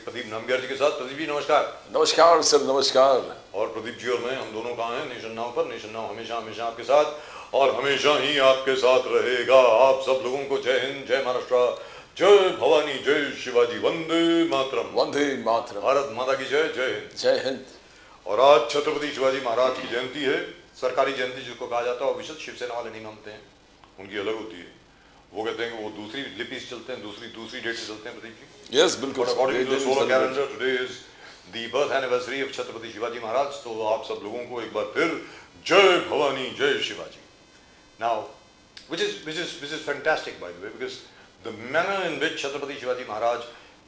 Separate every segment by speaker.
Speaker 1: प्रदीप नामग्याल जी के साथ। प्रदीप जी नमस्कार।
Speaker 2: नमस्कार सर, नमस्कार।
Speaker 1: और प्रदीप जी और मैं, हम दोनों कहाँ हैं? नेशन नाउ पर। नेशन नाउ हमेशा हमेशा आपके साथ और हमेशा ही आपके साथ रहेगा। आप सब लोगों को जय हिंद, जय महाराष्ट्र, जय भवानी, जय शिवाजी, वंदे मातरम।
Speaker 2: वंदे मातरम।
Speaker 1: भारत माता की जय, जय हिंद,
Speaker 2: जय हिंद।
Speaker 1: और आज छत्रपति शिवाजी महाराज की जयंती है, सरकारी जयंती जिसको कहा जाता है। और विशेष शिवसेना वाले नहीं मानते हैं, उनकी अलग होती है। वो कहते हैं कि वो दूसरी लिपि से चलते हैं, दूसरी डेट से चलते हैं। प्रदीप जी
Speaker 2: यस, बिल्कुल।
Speaker 1: According to the solar calendar today is the birth anniversary of Chhatrapati Shivaji Maharaj. तो आप सब लोगों को एक बार फिर जय भवानी, जय Shivaji. Now which is fantastic, by the way, because the manner in which Chhatrapati Shivaji Maharaj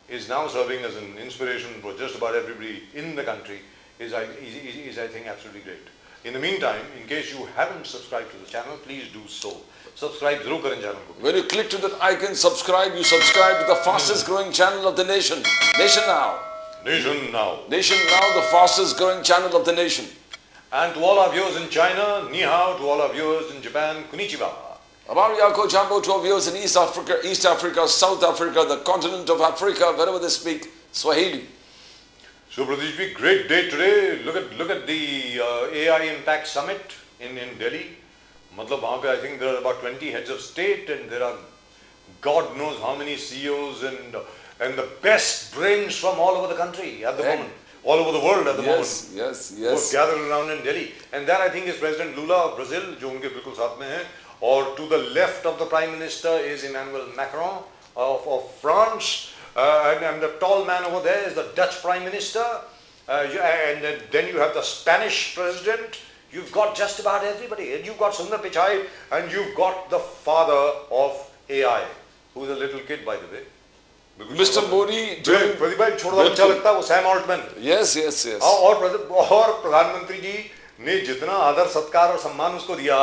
Speaker 1: is now serving as an inspiration for just about everybody in the country is I think absolutely great. In the meantime, in case you haven't subscribed to the channel, please do so. Subscribe जरूर करें channel को।
Speaker 2: When you click to that icon, subscribe, you subscribe to the fastest growing channel of the nation. Nation Now.
Speaker 1: Nation Now.
Speaker 2: Nation Now, the fastest growing channel of the nation.
Speaker 1: And to all our viewers in China, ni hao. To all our viewers in Japan, konnichiwa.
Speaker 2: About Yako Jambo to our viewers in East Africa, South Africa, the continent of Africa, wherever they speak Swahili.
Speaker 1: So Pradeep ji, great day today. Look at the AI Impact Summit in Delhi. मतलब वहाँ पे I think there are about 20 heads of state and there are God knows how many CEOs and the best brains from all over the country at the moment, all over the world at the moment.
Speaker 2: Yes.
Speaker 1: वो gathered around in Delhi, and there I think is President Lula of Brazil, जो उनके बिल्कुल साथ में है. Or to the left of the Prime Minister is Emmanuel Macron of France, and the tall man over there is the Dutch Prime Minister, and then you have the Spanish President. You've got just about everybody, and you've got Sundar Pichai, and you've got the father of AI, who's a little kid by the way.
Speaker 2: Mr. Modi,
Speaker 1: Pradeep भाई छोटा बच्चा लगता है वो Sam Altman.
Speaker 2: Yes.
Speaker 1: और प्रधानमंत्री जी ने जितना आदर सत्कार और सम्मान उसको दिया,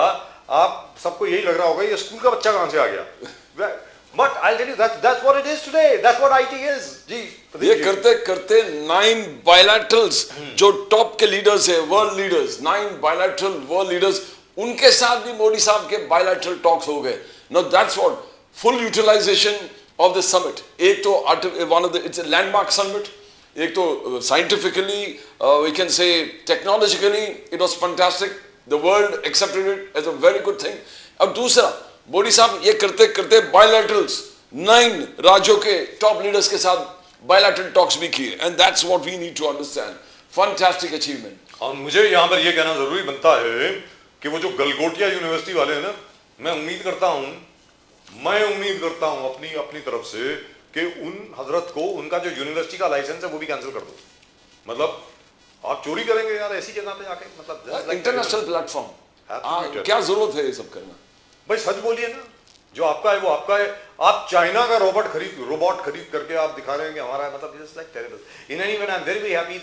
Speaker 1: आप सबको यही लग रहा होगा ये स्कूल का बच्चा कहां से आ गया। But I'll tell you that's what it is today. That's what IT is. जी
Speaker 2: ये करते करते 9 bilaterals जो टॉप के लीडर्स है, world leaders, 9 bilateral world leaders, उनके साथ भी मोदी साहब के bilateral टॉक्स हो गए। Now that's what full utilization of the summit. एक तो it's a landmark summit. एक तो scientifically, we can say technologically, it was fantastic. The world accepted it as a very good thing. अब दूसरा, मोदी साहब ये करते करते bilaterals 9 राज्यों के top leaders के साथ bilateral talks भी किए, and that's what we need to understand. Fantastic achievement.
Speaker 1: और मुझे यहाँ पर ये कहना जरूरी बनता है कि वो जो गलगोटिया यूनिवर्सिटी वाले हैं ना, मैं उम्मीद करता हूँ अपनी तरफ से कि उन हजरत को उनका जो यूनिवर्सिटी का लाइसेंस है वो भी कैंसिल कर दो। मतलब आप चोरी करेंगे यार ऐसी जगह पे जाके, मतलब
Speaker 2: इंटरनेशनल प्लेटफॉर्म, क्या जरूरत है ये सब करना?
Speaker 1: भाई सच बोलिए ना, जो आपका है वो आपका है। आप चाइना का रोबोट खरीद करके आप दिखा रहे हैं कि हमारा है, मतलब it's like terrible. In any way I am very happy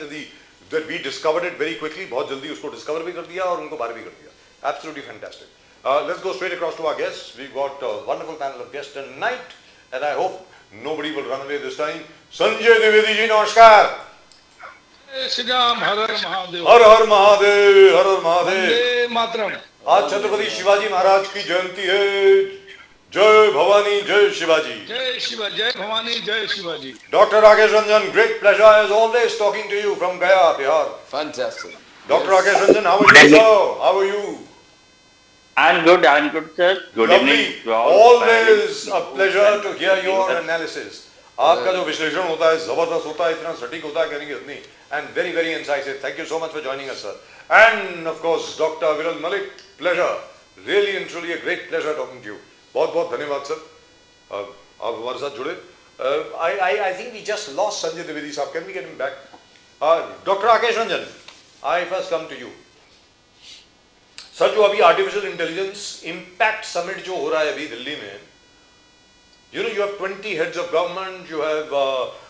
Speaker 1: that we discovered it very quickly. बहुत जल्दी उसको डिस्कवर भी कर दिया और उनको बाहर भी कर दिया। Absolutely fantastic. Let's go straight across to our guest. We got a wonderful panel of guest tonight and I hope nobody will run away this time. Sanjay Dwivedi ji नमस्कार।
Speaker 3: श्री राम, हर हर महादेव।
Speaker 1: हर हर महादेव, हर हर महादेव,
Speaker 3: वंदे मातरम।
Speaker 1: आज छत्रपति शिवाजी महाराज की जयंती है। जय भवानी, जय शिवाजी।
Speaker 3: जय शिवा, जय भवानी, जय Shivaji.
Speaker 1: Dr. Rakesh Ranjan, great pleasure as always talking to you from Gaya, Bihar.
Speaker 2: Fantastic.
Speaker 1: Dr. Rakesh Ranjan, how are you, sir? How are you?
Speaker 4: I'm good, sir. Good
Speaker 1: Lovely.
Speaker 4: evening to all.
Speaker 1: Always a pleasure to hear your analysis. आपका जो विश्लेषण होता है जबरदस्त होता है, इतना सटीक होता है कहने की इतनी, and very very incisive. Thank you so much for joining us, sir. And of course, Dr. Viral Malik, pleasure, really and truly a great pleasure talking to you. बहुत बहुत धन्यवाद सर, आप हमारे साथ जुड़े। I think we just lost Sanjay Dwivedi साहब. Can we get him back? Dr. Rakesh Ranjan, I first come to you. Sir जो अभी आर्टिफिशियल इंटेलिजेंस इम्पैक्ट समिट जो हो रहा है अभी दिल्ली में, you have 20 heads of government, you have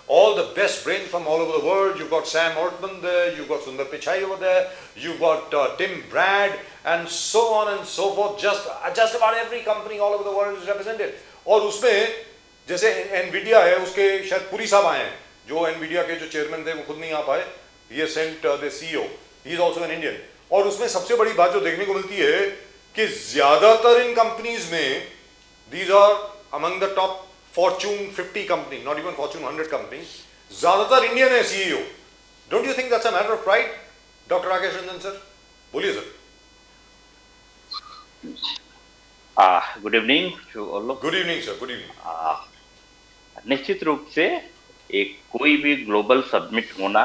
Speaker 1: all the best brains from all over the world, you've got Sam Altman there, you've got Sundar Pichai over there, you've got Tim Brad and so on and so forth. Just about every company all over the world is represented. और उसमें जैसे Nvidia है, उसके शायद पुरी साहब आए हैं, जो एनवीडिया के जो चेयरमैन थे वो खुद नहीं आ पाए, ये sent the CEO, he is also an Indian. और उसमें सबसे बड़ी बात जो देखने को मिलती है कि ज्यादातर इन कंपनीज में, these are among the top Fortune 50 company, not even Fortune 100 company, ज्यादातर इंडियन है CEO. Don't you think that's a matter of pride? Doctor Rakesh Ranjan sir, बोलिए sir.
Speaker 4: Good evening to all of.
Speaker 1: Good evening sir, good evening.
Speaker 4: निश्चित रूप से एक कोई भी global summit होना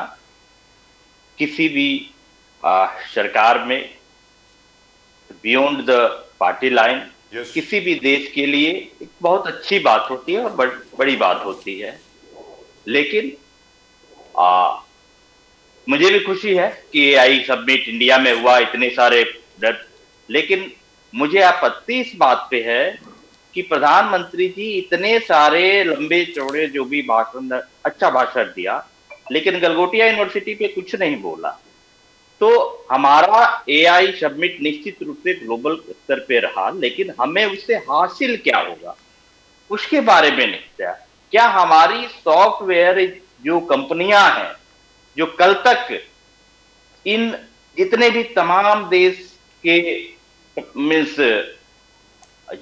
Speaker 4: किसी भी सरकार में beyond the party line
Speaker 1: Yes.
Speaker 4: किसी भी देश के लिए एक बहुत अच्छी बात होती है और बड़ी बात होती है. लेकिन मुझे भी खुशी है कि एआई समिट इंडिया में हुआ, इतने सारे. लेकिन मुझे आपत्ति इस बात पे है कि प्रधानमंत्री जी इतने सारे लंबे चौड़े जो भी भाषण, अच्छा भाषण दिया, लेकिन गलगोटिया यूनिवर्सिटी पे कुछ नहीं बोला. तो हमारा एआई समिट निश्चित रूप से ग्लोबल स्तर पे रहा, लेकिन हमें उससे हासिल क्या होगा उसके बारे में नहीं था. क्या हमारी सॉफ्टवेयर जो कंपनियां हैं, जो कल तक इन जितने भी तमाम देश के मीन्स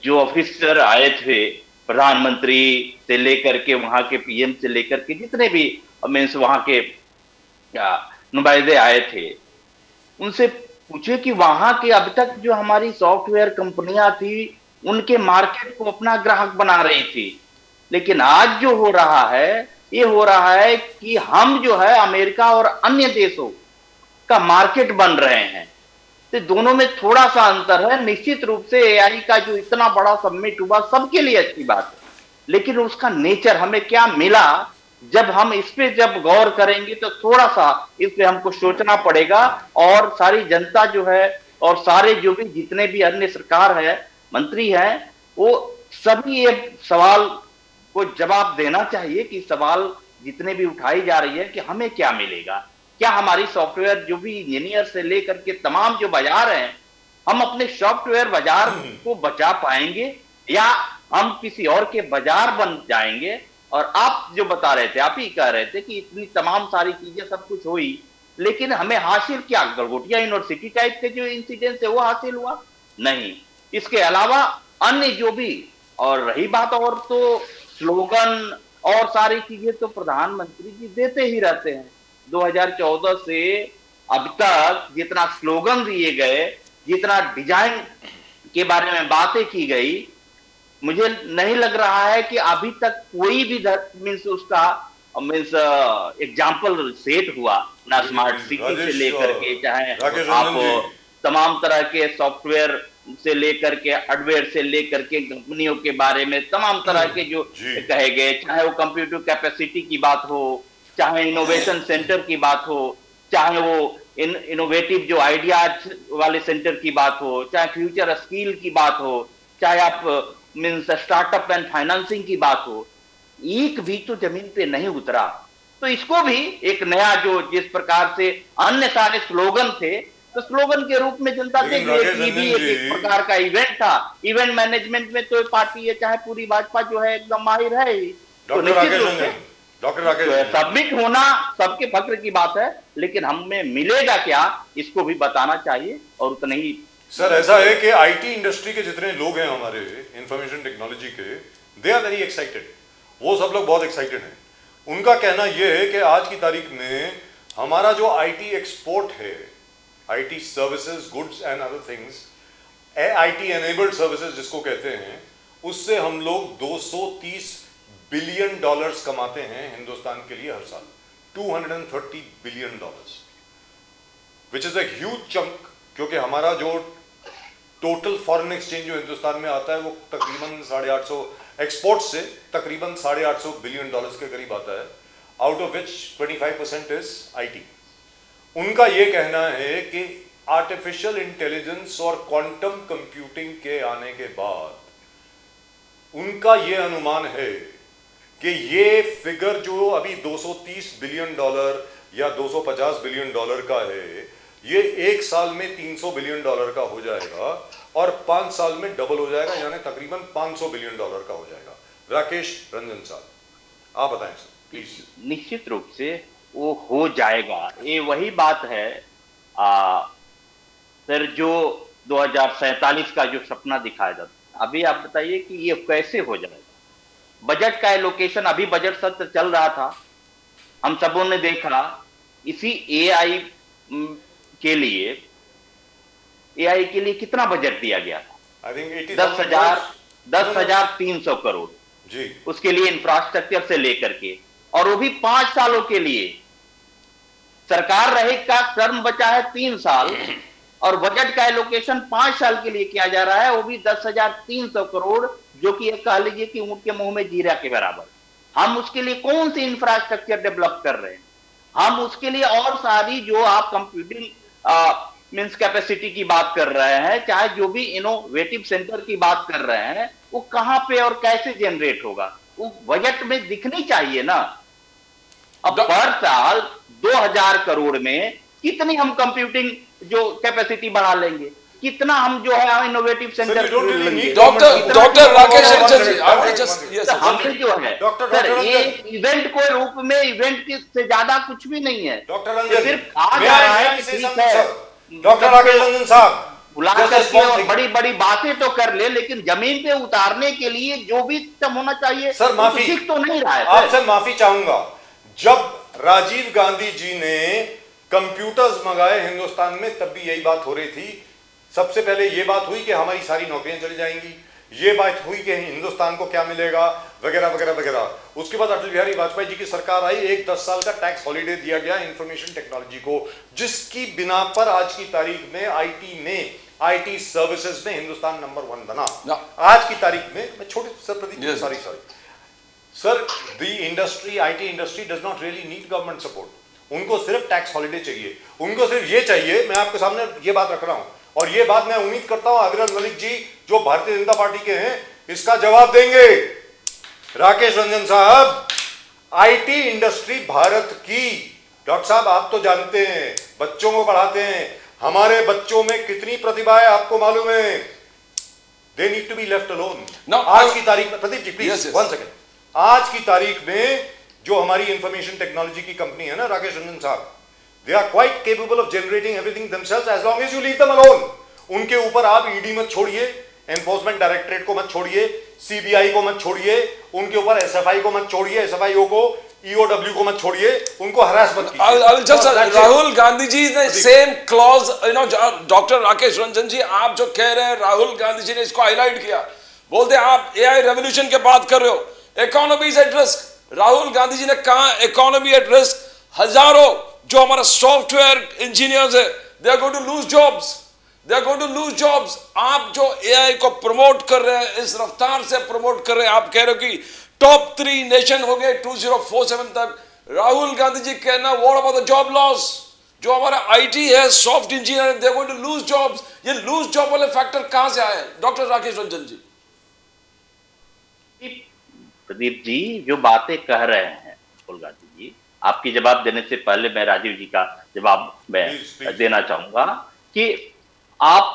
Speaker 4: जो ऑफिसर आए थे, प्रधानमंत्री से लेकर के वहां के पीएम से लेकर के जितने भी मीन्स वहां के नुमाइंदे आए थे, उनसे पूछे कि वहां के अब तक जो हमारी सॉफ्टवेयर कंपनियां थी उनके मार्केट को अपना ग्राहक बना रही थी, लेकिन आज जो हो रहा है ये हो रहा है कि हम जो है अमेरिका और अन्य देशों का मार्केट बन रहे हैं. तो दोनों में थोड़ा सा अंतर है. निश्चित रूप से एआई का जो इतना बड़ा समिट हुआ सबके लिए अच्छी बात है, लेकिन उसका नेचर हमें क्या मिला, जब हम इस पे जब गौर करेंगे तो थोड़ा सा इस पे हमको सोचना पड़ेगा. और सारी जनता जो है और सारे जो भी जितने भी अन्य सरकार है, मंत्री हैं, वो सभी ये सवाल को जवाब देना चाहिए कि सवाल जितने भी उठाई जा रही है कि हमें क्या मिलेगा. क्या हमारी सॉफ्टवेयर जो भी इंजीनियर से लेकर के तमाम जो बाजार हैं, हम अपने सॉफ्टवेयर बाजार को बचा पाएंगे या हम किसी और के बाजार बन जाएंगे. और आप जो बता रहे थे, आप ही कह रहे थे कि इतनी तमाम सारी चीजें सब कुछ हुई, लेकिन हमें हासिल क्या? गलगोटिया यूनिवर्सिटी टाइप के जो इंसिडेंट है वो हासिल हुआ नहीं. इसके अलावा अन्य जो भी, और रही बात और तो स्लोगन और सारी चीजें तो प्रधानमंत्री जी देते ही रहते हैं. 2014 से अब तक जितना स्लोगन दिए गए, जितना डिजाइन के बारे में बातें की गई, मुझे नहीं लग रहा है कि अभी तक कोई भी मीन्स उसका मीन्स एग्जाम्पल सेट हुआ ना. स्मार्ट सिटी से लेकर के चाहे आप तमाम तरह के सॉफ्टवेयर से लेकर के हार्डवेयर से लेकर के कंपनियों के बारे में तमाम तरह के जो कहे गए, चाहे वो कंप्यूटर कैपेसिटी की बात हो, चाहे इनोवेशन सेंटर की बात हो, चाहे वो इनोवेटिव जो आइडियाज वाले सेंटर की बात हो, चाहे फ्यूचर स्किल की बात हो, चाहे आप मीन्स स्टार्टअप एंड फाइनेंसिंग की बात हो, एक भी तो जमीन पे नहीं उतरा. तो इसको भी एक नया जो जिस प्रकार से अन्य सारे स्लोगन थे, तो स्लोगन के रूप में जनता देख रही थी. एक प्रकार का इवेंट था. इवेंट मैनेजमेंट में तो पार्टी है चाहे पूरी भाजपा जो है एकदम माहिर है ही. तो
Speaker 1: डॉक्टर राकेश
Speaker 4: सबमिट होना सबके फक्र की बात है, लेकिन हमें मिलेगा क्या इसको भी बताना चाहिए. और उतना ही
Speaker 1: सर ऐसा है कि आईटी इंडस्ट्री के जितने लोग हैं हमारे इंफॉर्मेशन टेक्नोलॉजी के, दे आर वेरी एक्साइटेड. वो सब लोग बहुत एक्साइटेड हैं. उनका कहना यह है कि आज की तारीख में हमारा जो आईटी एक्सपोर्ट है, IT services, goods and other things, IT enabled services जिसको कहते हैं, उससे हम लोग 230 बिलियन डॉलर्स कमाते हैं हिंदुस्तान के लिए हर साल. 230 billion dollars, which is a huge chunk. क्योंकि हमारा जो टोटल फॉरेन एक्सचेंज जो हिंदुस्तान में आता है वो तकरीबन 850 एक्सपोर्ट से तकरीबन 850 बिलियन डॉलर्स के करीब आता है, out of which 25% is IT. उनका ये कहना है कि आर्टिफिशियल इंटेलिजेंस और क्वांटम कंप्यूटिंग के आने के बाद उनका ये अनुमान है कि ये फिगर जो अभी 230 बिलियन डॉलर या 250 बिलियन डॉलर का है, ये एक साल में 300 बिलियन डॉलर का हो जाएगा और 5 साल में डबल हो जाएगा, यानी तकरीबन 500 बिलियन डॉलर का हो जाएगा. राकेश रंजन साहब, आप बताएं सर प्लीज.
Speaker 4: निश्चित रूप से वो हो जाएगा. ये वही बात है फिर जो 2047 का जो सपना दिखाया जाता है. अभी आप बताइए कि ये कैसे हो जाएगा. बजट का एलोकेशन, अभी बजट सत्र चल रहा था, हम सबों ने देखा इसी एआई के लिए एआई के लिए कितना बजट दिया गया था?
Speaker 1: आई थिंक
Speaker 4: 10,300 करोड़
Speaker 1: जी,
Speaker 4: उसके लिए इंफ्रास्ट्रक्चर से लेकर के, और वो भी 5 सालों के लिए। सरकार रहे का टर्म बचा है 3 साल और बजट का एलोकेशन 5 साल के लिए किया जा रहा है, वो भी 10,300 करोड़, जो कि एक कह लीजिए कि ऊंट के मुंह में जीरा के बराबर। हम उसके लिए कौन सी इंफ्रास्ट्रक्चर डेवलप कर रहे हैं? हम उसके लिए और सारी जो आप कंप्यूटिंग मींस कैपेसिटी की बात कर रहे हैं, चाहे जो भी इनोवेटिव सेंटर की बात कर रहे हैं, वो कहां पे और कैसे जनरेट होगा, वो बजट में दिखनी चाहिए ना। अब पर साल 2,000 करोड़ में कितनी हम कंप्यूटिंग जो कैपेसिटी बढ़ा लेंगे, कितना हम जो है innovative center
Speaker 2: doctor Rakesh Ranjan ji,
Speaker 4: हमसे जो है सर ये इवेंट को रूप में इवेंट से ज्यादा कुछ भी नहीं है।
Speaker 1: डॉक्टर रंजन,
Speaker 4: सिर्फ कहा जा रहा है कि ठीक है,
Speaker 1: डॉक्टर राकेश रंजन साहब
Speaker 4: बुला करके और बड़ी बड़ी बातें तो कर ले, लेकिन जमीन पे उतारने के लिए जो भी सिस्टम होना चाहिए
Speaker 1: सर, माफी
Speaker 4: ठीक तो नहीं रहा है।
Speaker 1: आपसे माफी चाहूंगा, जब राजीव गांधी जी ने कंप्यूटर्स मंगाए हिंदुस्तान में तब भी यही बात हो रही थी। सबसे पहले ये बात हुई कि हमारी सारी नौकरियां चली जाएंगी, ये बात हुई कि हिंदुस्तान को क्या मिलेगा, वगैरह वगैरह वगैरह। उसके बाद अटल बिहारी वाजपेयी जी की सरकार आई, एक 10 साल का टैक्स हॉलीडे दिया गया इंफॉर्मेशन टेक्नोलॉजी को, जिसकी बिना पर आज की तारीख में आईटी सर्विसेज में हिंदुस्तान नंबर 1 बना। आज की तारीख में मैं छोटे sir Pradeep sorry sir, the industry, IT industry does not really need government support. उनको सिर्फ टैक्स हॉलीडे चाहिए, उनको सिर्फ ये चाहिए। मैं आपके सामने ये बात रख रहा हूं और ये बात मैं उम्मीद करता हूं अविरल मलिक जी जो भारतीय जनता पार्टी के हैं इसका जवाब देंगे। राकेश रंजन साहब, आईटी इंडस्ट्री भारत की, डॉक्टर साहब आप तो जानते हैं, बच्चों को पढ़ाते हैं, हमारे बच्चों में कितनी प्रतिभा है आपको मालूम है। They need to be left alone. आज की तारीख में प्रदीप जी प्लीज 1 सेकेंड, आज की तारीख में जो हमारी इंफॉर्मेशन टेक्नोलॉजी की कंपनी है ना राकेश रंजन साहब, they are quite capable of generating everything themselves as long as you leave them alone। उनके ऊपर आप ईडी मत छोड़िए, एनफोर्समेंट डायरेक्टरेट को मत छोड़िए, सीबीआई को मत छोड़िए, उनके ऊपर एसएफआई को मत छोड़िए, एसएफआईओ को, ईओडब्ल्यू को मत छोड़िए, उनको हरास मत कीजिए।
Speaker 2: राहुल गांधी जी ने same clause, doctor Rakesh Ranjan ji आप जो कह रहे हैं, राहुल गांधी जी ने इसको हाईलाइट किया, बोलते आप एआई रेवोल्यूशन के बात कर रहे हो, economy is at risk. Rahul Gandhi ji ने कहा इकोनॉमी एट रिस्क, हजारों जो हमारा सॉफ्टवेयर इंजीनियर्स है they are going to lose jobs, they are going to lose jobs. आप जो एआई को प्रमोट कर रहे हैं, इस रफ्तार से प्रमोट कर रहे हैं, आप कह रहे हो कि टॉप 3 नेशन हो गए 2047 तक। राहुल गांधी जी कहना what about the job loss, जो हमारा आईटी है, soft engineer, they are going to lose jobs. ये लूज जॉब वाले फैक्टर कहां से आए डॉक्टर राकेश रंजन जी?
Speaker 4: प्रदीप जी जो बातें कह रहे हैं राहुल गांधी जी, आपकी जवाब देने से पहले मैं राजीव जी का जवाब मैं देना चाहूंगा कि आप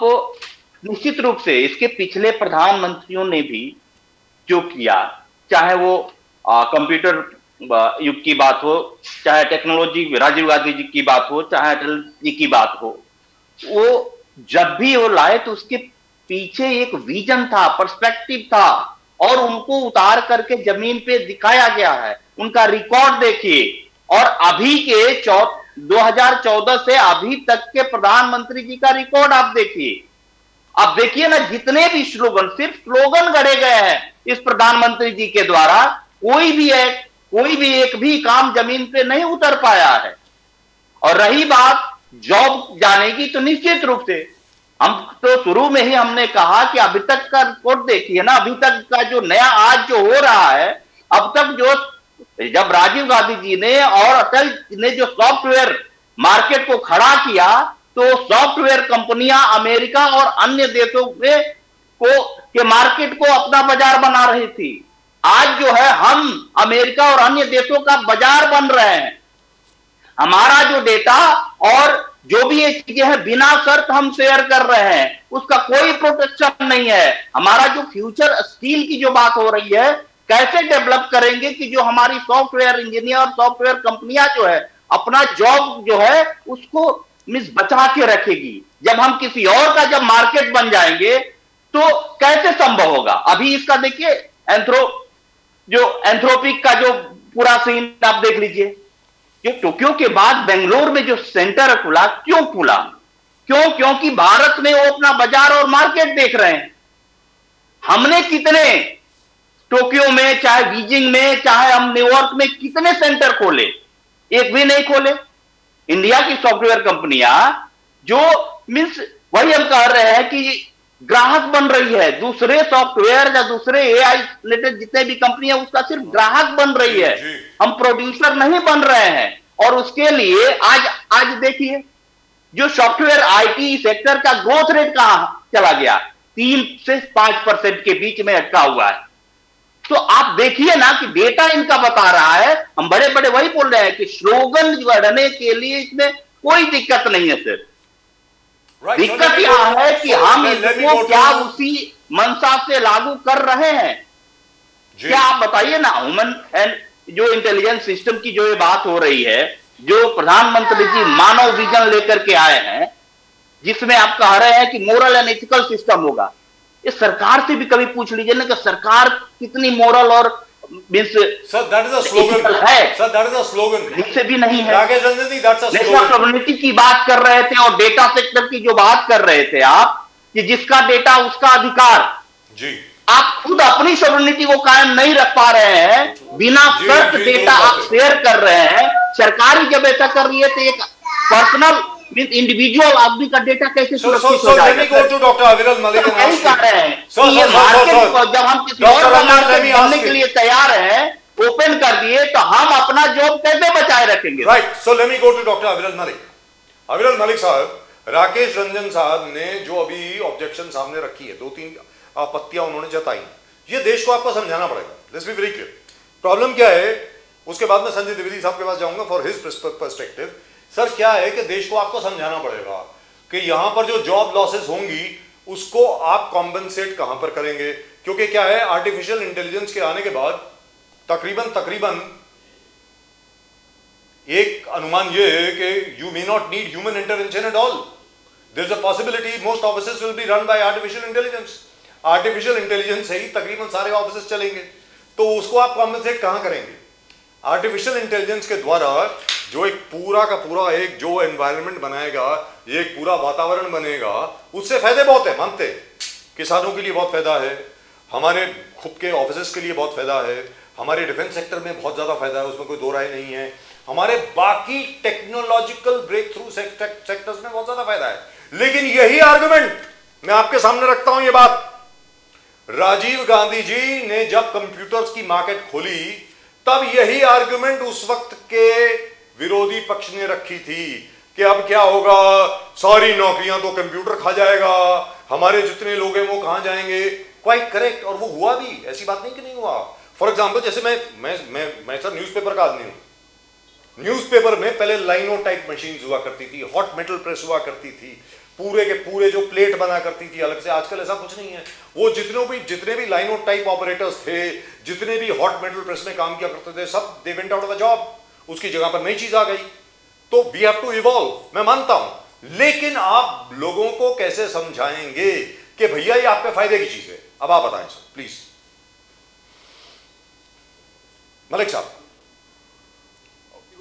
Speaker 4: निश्चित रूप से इसके पिछले प्रधानमंत्रियों ने भी जो किया, चाहे वो कंप्यूटर युग की बात हो, चाहे टेक्नोलॉजी राजीव गांधी जी की बात हो, चाहे अटल जी की बात हो, वो जब भी वो लाए तो उसके पीछे एक विजन था, पर्सपेक्टिव था, और उनको उतार करके जमीन पे दिखाया गया है। उनका रिकॉर्ड देखिए, और अभी के 2014 से अभी तक के प्रधानमंत्री जी का रिकॉर्ड आप देखिए। आप देखिए ना, जितने भी स्लोगन, सिर्फ स्लोगन गढ़े गए हैं इस प्रधानमंत्री जी के द्वारा, कोई भी एक भी काम जमीन पे नहीं उतर पाया है। और रही बात जॉब जाने की, तो निश्चित रूप से हम तो शुरू में ही हमने कहा कि अभी तक का रिकॉर्ड देखिए ना, अभी तक का जो नया आज जो हो रहा है, अब तक जो जब राजीव गांधी जी ने और अटल ने जो सॉफ्टवेयर मार्केट को खड़ा किया, तो सॉफ्टवेयर कंपनियां अमेरिका और अन्य देशों के मार्केट को अपना बाजार बना रही थी। आज जो है हम अमेरिका और अन्य देशों का बाजार बन रहे हैं। हमारा जो डेटा और जो भी ये चीजें हैं बिना शर्त हम शेयर कर रहे हैं, उसका कोई प्रोटेक्शन नहीं है। हमारा जो फ्यूचर स्किल की जो बात हो रही है, कैसे डेवलप करेंगे कि जो हमारी सॉफ्टवेयर इंजीनियर और सॉफ्टवेयर कंपनियां जो है अपना जॉब जो है उसको बचा के रखेगी। जब हम किसी और का जब मार्केट बन जाएंगे तो कैसे संभव होगा? अभी इसका देखिए एंथ्रोपिक का जो पूरा सीन आप देख लीजिए, जो टोक्यो के बाद बेंगलोर में जो सेंटर खुला, क्यों खुला? क्योंकि भारत में वो अपना बाजार और मार्केट देख रहे हैं। हमने कितने टोक्यो में, चाहे बीजिंग में, चाहे हम न्यूयॉर्क में कितने सेंटर खोले, एक भी नहीं खोले। इंडिया की सॉफ्टवेयर कंपनियां जो मीन्स वही हम कह रहे हैं कि ग्राहक बन रही है, दूसरे सॉफ्टवेयर या दूसरे एआई रिलेटेड जितने भी कंपनी है उसका सिर्फ ग्राहक बन रही है, हम प्रोड्यूसर नहीं बन रहे हैं। और उसके लिए आज देखिए जो सॉफ्टवेयर आईटी सेक्टर का ग्रोथ रेट कहां चला गया, 3 से 5% के बीच में अटका हुआ है। तो आप देखिए ना कि डेटा इनका बता रहा है, हम बड़े बड़े वही बोल रहे हैं कि स्लोगन बढ़ने के लिए इसमें कोई दिक्कत नहीं है सर। दिक्कत यह है कि हम इसको क्या उसी मंशा से लागू कर रहे हैं। क्या आप बताइए ना, ह्यूमन एंड जो इंटेलिजेंस सिस्टम की जो ये बात हो रही है, जो प्रधानमंत्री जी मानव विजन लेकर के आए हैं, जिसमें आप कह रहे हैं कि मोरल एंड एथिकल सिस्टम होगा, ये सरकार से भी कभी पूछ लीजिए ना कि सरकार कितनी मोरल और
Speaker 1: sir that is a slogan है। Sir that is a slogan,
Speaker 4: इससे भी नहीं है।
Speaker 1: Rakesh Ranjan ji that's a slogan.
Speaker 4: National sovereignty की बात कर रहे थे और डेटा सेक्टर की जो बात कर रहे थे आप, कि जिसका डेटा उसका अधिकार जी, आप खुद अपनी सॉवरेनिटी को कायम नहीं रख पा रहे हैं, बिना शर्त डेटा आप शेयर कर रहे हैं। सरकारी जब ऐसा कर रही है तो एक पर्सनल इंडिविजुअल आदमी का डेटा कैसे सुरक्षित हो जाएगा?
Speaker 1: Let me go to Dr. Aviral Malik and
Speaker 4: यही
Speaker 1: ask
Speaker 4: कह रहे हैं
Speaker 1: Sir,
Speaker 4: कि ये
Speaker 1: sir, sir,
Speaker 4: मार्केट
Speaker 1: sir.
Speaker 4: को जब हम किसी
Speaker 1: Dr.
Speaker 4: और का
Speaker 1: Aviral, let
Speaker 4: मार्केट
Speaker 1: me
Speaker 4: बनने
Speaker 1: ask
Speaker 4: के
Speaker 1: you.
Speaker 4: लिए तैयार हैं, ओपन कर दिए, तो हम अपना जॉब कैसे बचाए रखेंगे?
Speaker 1: Right. So let me go to Dr. Aviral Malik. Aviral Malik साहब, राकेश रंजन साहब ने जो अभी ऑब्जेक्शन सामने रखी है, 2-3 आपत्तियां उन्होंने जताई, ये देश को आपको समझाना पड़ेगा। Let's be very clear. Problem क्या है? उसके बाद मैं संजय द्विवेदी साहब के पास जाऊंगा फॉर हिज पर्सपेक्टिव। सर क्या है कि देश को आपको समझाना पड़ेगा कि यहां पर जो जॉब लॉसेस होंगी उसको आप कॉम्पेंसेट कहां पर करेंगे, क्योंकि क्या है, आर्टिफिशियल इंटेलिजेंस के आने के बाद तकरीबन एक अनुमान यह है कि you may not need human intervention at all. There is a possibility most offices will be run by artificial intelligence. Artificial intelligence से ही तकरीबन सारे ऑफिसेस चलेंगे, तो उसको आप कॉम्पेंसेट कहां करेंगे? आर्टिफिशियल इंटेलिजेंस के द्वारा जो एक पूरा का पूरा एक जो एनवायरनमेंट बनाएगा, ये एक पूरा वातावरण बनेगा, उससे फायदे बहुत है, मानते हैं। किसानों के लिए बहुत फायदा है, हमारे खुद के ऑफिसेस के लिए बहुत फायदा है, हमारे डिफेंस सेक्टर में बहुत ज्यादा फायदा है, उसमें कोई दो राय नहीं है, हमारे बाकी टेक्नोलॉजिकल ब्रेक थ्रू सेक्टर्स में बहुत ज्यादा फायदा है। लेकिन यही आर्गुमेंट मैं आपके सामने रखता हूं, ये बात राजीव गांधी जी ने जब कंप्यूटर्स की मार्केट खोली, तब यही आर्गुमेंट उस वक्त के विरोधी पक्ष ने रखी थी कि अब क्या होगा, सारी नौकरियां तो कंप्यूटर खा जाएगा, हमारे जितने लोग हैं वो कहां जाएंगे। क्वाइट करेक्ट, और वो हुआ भी, ऐसी बात नहीं कि नहीं हुआ। फॉर एग्जांपल जैसे मैं सर न्यूज़पेपर का आदमी हूं। न्यूज़पेपर में पहले लाइनो टाइप मशीन हुआ करती थी, हॉट मेटल प्रेस हुआ करती थी, पूरे के पूरे जो प्लेट बना करती थी अलग से। आजकल ऐसा कुछ नहीं है। वो जितने भी लाइनो टाइप ऑपरेटर्स थे, जितने भी हॉट मेटल प्रेस में काम किया करते थे, सब they went out of the job. उसकी जगह पर नई चीज आ गई। तो वी हैव टू इवॉल्व, मैं मानता हूं, लेकिन आप लोगों को कैसे समझाएंगे कि भैया ये आपके फायदे की चीज है? अब आप बताएं सर प्लीज। मलिक साहब।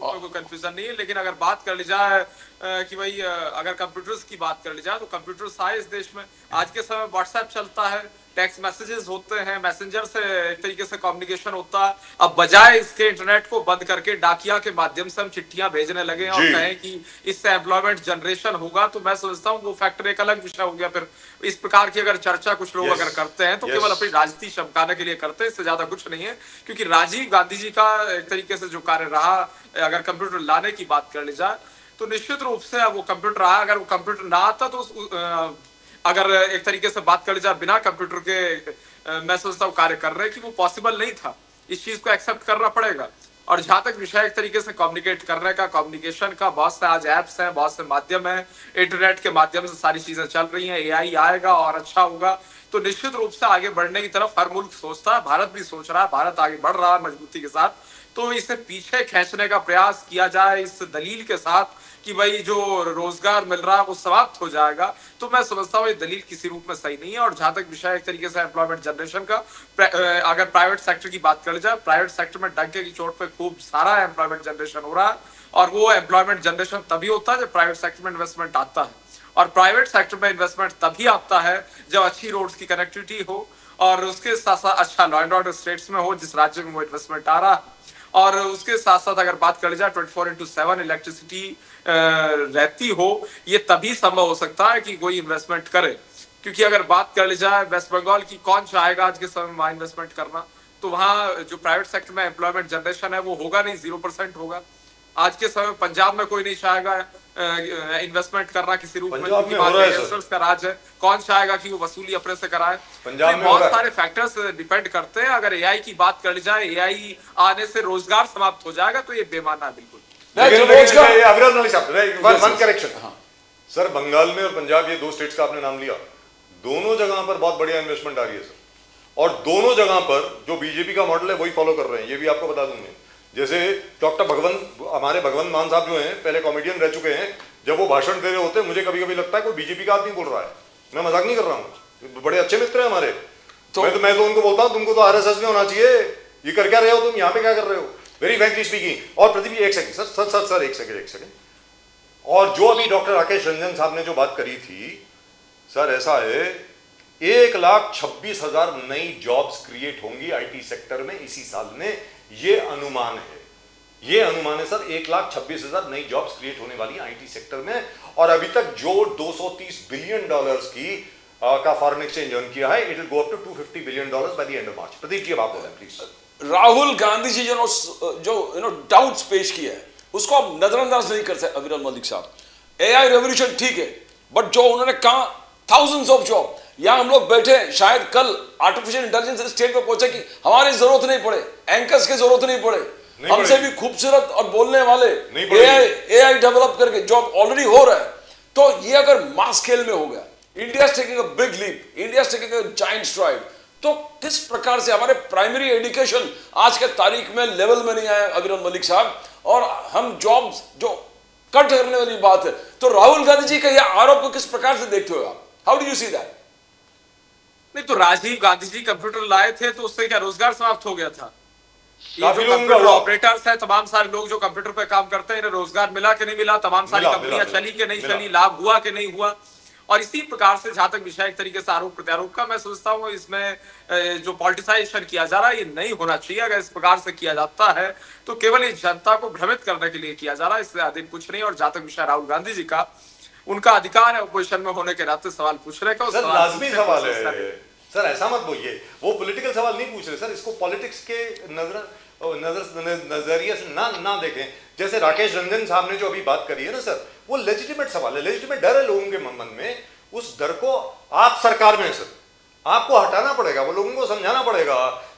Speaker 5: कोई कंफ्यूजन नहीं है, लेकिन अगर बात कर ली जाए कि भाई अगर कंप्यूटर्स की बात कर ली जाए तो कंप्यूटर्स आए इस देश में। आज के समय व्हाट्सएप चलता है, टेक्स्ट मैसेजेस होते हैं, मैसेंजर से एक तरीके से कम्युनिकेशन होता है। अब बजाय इसके इंटरनेट को बंद करके डाकिया के माध्यम से हम चिट्ठियां भेजने लगे और कहें कि इससे एम्प्लॉयमेंट जनरेशन होगा, तो मैं समझता हूँ वो फैक्टर एक अलग विषय हो गया। फिर इस प्रकार की अगर चर्चा कुछ लोग अगर करते हैं तो केवल अपनी राजनीति चमकाने के लिए करते हैं, इससे ज्यादा कुछ नहीं है। क्योंकि राजीव गांधी जी का एक तरीके से जो कार्य रहा, अगर कंप्यूटर लाने की बात कर ली जाए तो निश्चित रूप से वो कंप्यूटर आया। अगर वो कंप्यूटर ना आता तो अगर एक तरीके से बात कर ली जाए बिना कंप्यूटर के मैं सोचता हूँ कार्य कर रहे हैं कि वो पॉसिबल नहीं था। इस चीज को एक्सेप्ट करना पड़ेगा। और जहां तक विषय एक तरीके से कम्युनिकेट करने का, कम्युनिकेशन का, बहुत से आज ऐप्स हैं, बहुत से माध्यम हैं, इंटरनेट के माध्यम से सारी चीजें चल रही हैं। एआई आएगा और अच्छा होगा तो निश्चित रूप से आगे बढ़ने की तरफ हर मुल्क सोचता है, भारत भी सोच रहा है, भारत आगे बढ़ रहा है मजबूती के साथ। तो इसे पीछे खींचने का प्रयास किया जाए इस दलील के साथ कि भाई जो रोजगार मिल रहा है वो समाप्त हो जाएगा, तो मैं समझता हूँ ये दलील किसी रूप में सही नहीं है। और जहां तक विषय एक तरीके से एम्प्लॉयमेंट जनरेशन का, अगर प्राइवेट सेक्टर की बात कर जाए, प्राइवेट सेक्टर में डंके की चोट पे खूब सारा एम्प्लॉयमेंट जनरेशन हो रहा है। और वो एम्प्लॉयमेंट जनरेशन तभी होता है जब प्राइवेट सेक्टर में इन्वेस्टमेंट आता है, और प्राइवेट सेक्टर में इन्वेस्टमेंट तभी आता है जब अच्छी रोड्स की कनेक्टिविटी हो और उसके साथ साथ अच्छा लॉ एंड ऑर्डर स्टेट्स में हो जिस राज्य में वो इन्वेस्टमेंट आ रहा है। और उसके साथ साथ अगर बात कर ली जाए 24/7 इलेक्ट्रिसिटी रहती हो, ये तभी संभव हो सकता है कि कोई इन्वेस्टमेंट करे। क्योंकि अगर बात कर ली जाए वेस्ट बंगाल की, कौन चाहेगा आज के समय में वहां इन्वेस्टमेंट करना, तो वहां जो प्राइवेट सेक्टर में एम्प्लॉयमेंट जनरेशन है वो होगा नहीं, 0% होगा। आज के समय में पंजाब में कोई नहीं चाहेगा इन्वेस्टमेंट करना किसी रूप में,
Speaker 1: पंजाब
Speaker 5: क्योंकि
Speaker 1: में हो रहा है सर।
Speaker 5: गैंगस्टर्स का राज है, कौन चाहेगा कि वो वसूली अपने से कराए।
Speaker 1: पंजाब
Speaker 5: तो
Speaker 1: में हो रहा
Speaker 5: बहुत
Speaker 1: है।
Speaker 5: सारे फैक्टर्स डिपेंड करते हैं। अगर एआई की बात कर ली जाए, एआई आने से रोजगार समाप्त हो जाएगा तो ये बेमाना है बिल्कुल।
Speaker 1: लेकिन
Speaker 2: रोजगार-
Speaker 1: अविरल मलिक साहब, वन
Speaker 2: yes.
Speaker 1: करेक्शन।
Speaker 2: हाँ।
Speaker 1: सर, बंगाल में और पंजाब, ये दो स्टेट्स का आपने नाम लिया, दोनों जगह पर बहुत बढ़िया इन्वेस्टमेंट आ रही है सर, और दोनों जगह पर जो बीजेपी का मॉडल है वही फॉलो कर रहे हैं। ये भी आपको बता दूंगे, जैसे डॉक्टर हमारे भगवंत मान साहब जो हैं, पहले कॉमेडियन रह चुके हैं, जब वो भाषण दे रहे होते हैं मुझे कभी कभी लगता है कोई बीजेपी का आदमी बोल रहा है। मैं मजाक नहीं कर रहा हूँ, बड़े अच्छे मित्र हैं हमारे।
Speaker 2: तो
Speaker 1: मैं तो उनको बोलता हूँ तुमको तो आरएसएस में होना चाहिए, ये कर क्या रहे हो तुम, यहाँ पे क्या कर रहे हो, वेरी फ्रैंकली स्पीकिंग। और प्रदीप जी, एक सेकंड सर, एक सेकंड। और जो अभी डॉक्टर राकेश रंजन साहब ने जो बात करी थी सर, ऐसा है 1,26,000 नई जॉब्स क्रिएट होंगी आईटी सेक्टर में इसी साल में, ये अनुमान है। ये अनुमान है सर, 1,26,000 नई जॉब्स क्रिएट होने वाली हैं आईटी सेक्टर में। और अभी तक जो 230 बिलियन डॉलर्स की का फॉरेन एक्सचेंज अर्न किया है, it will go up to 250 billion dollars by the end of March. Pradeep ji, अब आप बोलें प्लीज।
Speaker 2: राहुल गांधी जी जो डाउट्स पेश किया है उसको आप नजरअंदाज नहीं कर सकते अविरल मलिक साहब। एआई रेवोल्यूशन ठीक है, बट जो उन्होंने कहा थाउजेंड्स ऑफ जॉब, यहां हम लोग बैठे शायद कल आर्टिफिशियल इंटेलिजेंस स्टेट पे पहुंचे कि हमारी जरूरत नहीं पड़े, एंकर्स की जरूरत नहीं पड़े, हमसे भी खूबसूरत और बोलने वाले एआई डेवलप करके जॉब ऑलरेडी हो रहा है। तो ये अगर मास स्केल में हो गया, India is taking a big leap, India is taking a giant stride, तो किस प्रकार से हमारे प्राइमरी एजुकेशन आज के तारीख में लेवल में नहीं आया अविरल मलिक साहब, और हम जॉब्स जो कट करने वाली बात है, तो राहुल गांधी जी का यह आरोप को किस प्रकार से देखते हो आप? How do you see that?
Speaker 5: नहीं तो राजीव गांधी जी कंप्यूटर लाए थे तो उससे क्या रोजगार समाप्त हो गया था? ये
Speaker 1: काफी
Speaker 5: जो
Speaker 1: लोगों का
Speaker 5: कंप्यूटर
Speaker 1: हुआ।
Speaker 5: ऑपरेटर्स हैं, तमाम सारे लोग जो कंप्यूटर पे काम करते हैं, इन्हें रोजगार मिला कि नहीं मिला, तमाम सारी
Speaker 1: मिला,
Speaker 5: कंपनियां
Speaker 1: मिला,
Speaker 5: चली कि नहीं
Speaker 1: मिला।
Speaker 5: चली, लाभ हुआ कि नहीं हुआ। और इसी प्रकार से जहां तक विषय एक तरीके से आरोप प्रत्यारोप का, मैं सोचता हूँ इसमें जो पॉलिटिसाइजेशन किया जा रहा है ये नहीं होना चाहिए। अगर इस प्रकार से किया जाता है तो केवल इस जनता को भ्रमित करने के लिए किया जा रहा है, इससे अधिक कुछ नहीं। और जहां तक विषय राहुल गांधी जी का, उनका अधिकार है अपोजिशन में होने के नाते सवाल पूछने का।
Speaker 1: सर, लाजमी सवाल है सर, ऐसा मत बोलिए, वो पॉलिटिकल सवाल नहीं पूछ रहे सर, इसको पॉलिटिक्स के नजरिए से ना देखें। जैसे राकेश रंजन साहब ने जो अभी बात करी है ना सर, वो लेजिटिमेट सवाल है, लेजिटिमेट डर है लोगों के मन में। उस डर को आप सरकार में सर आपको हटाना पड़ेगा, वो लोगों को समझाना पड़ेगा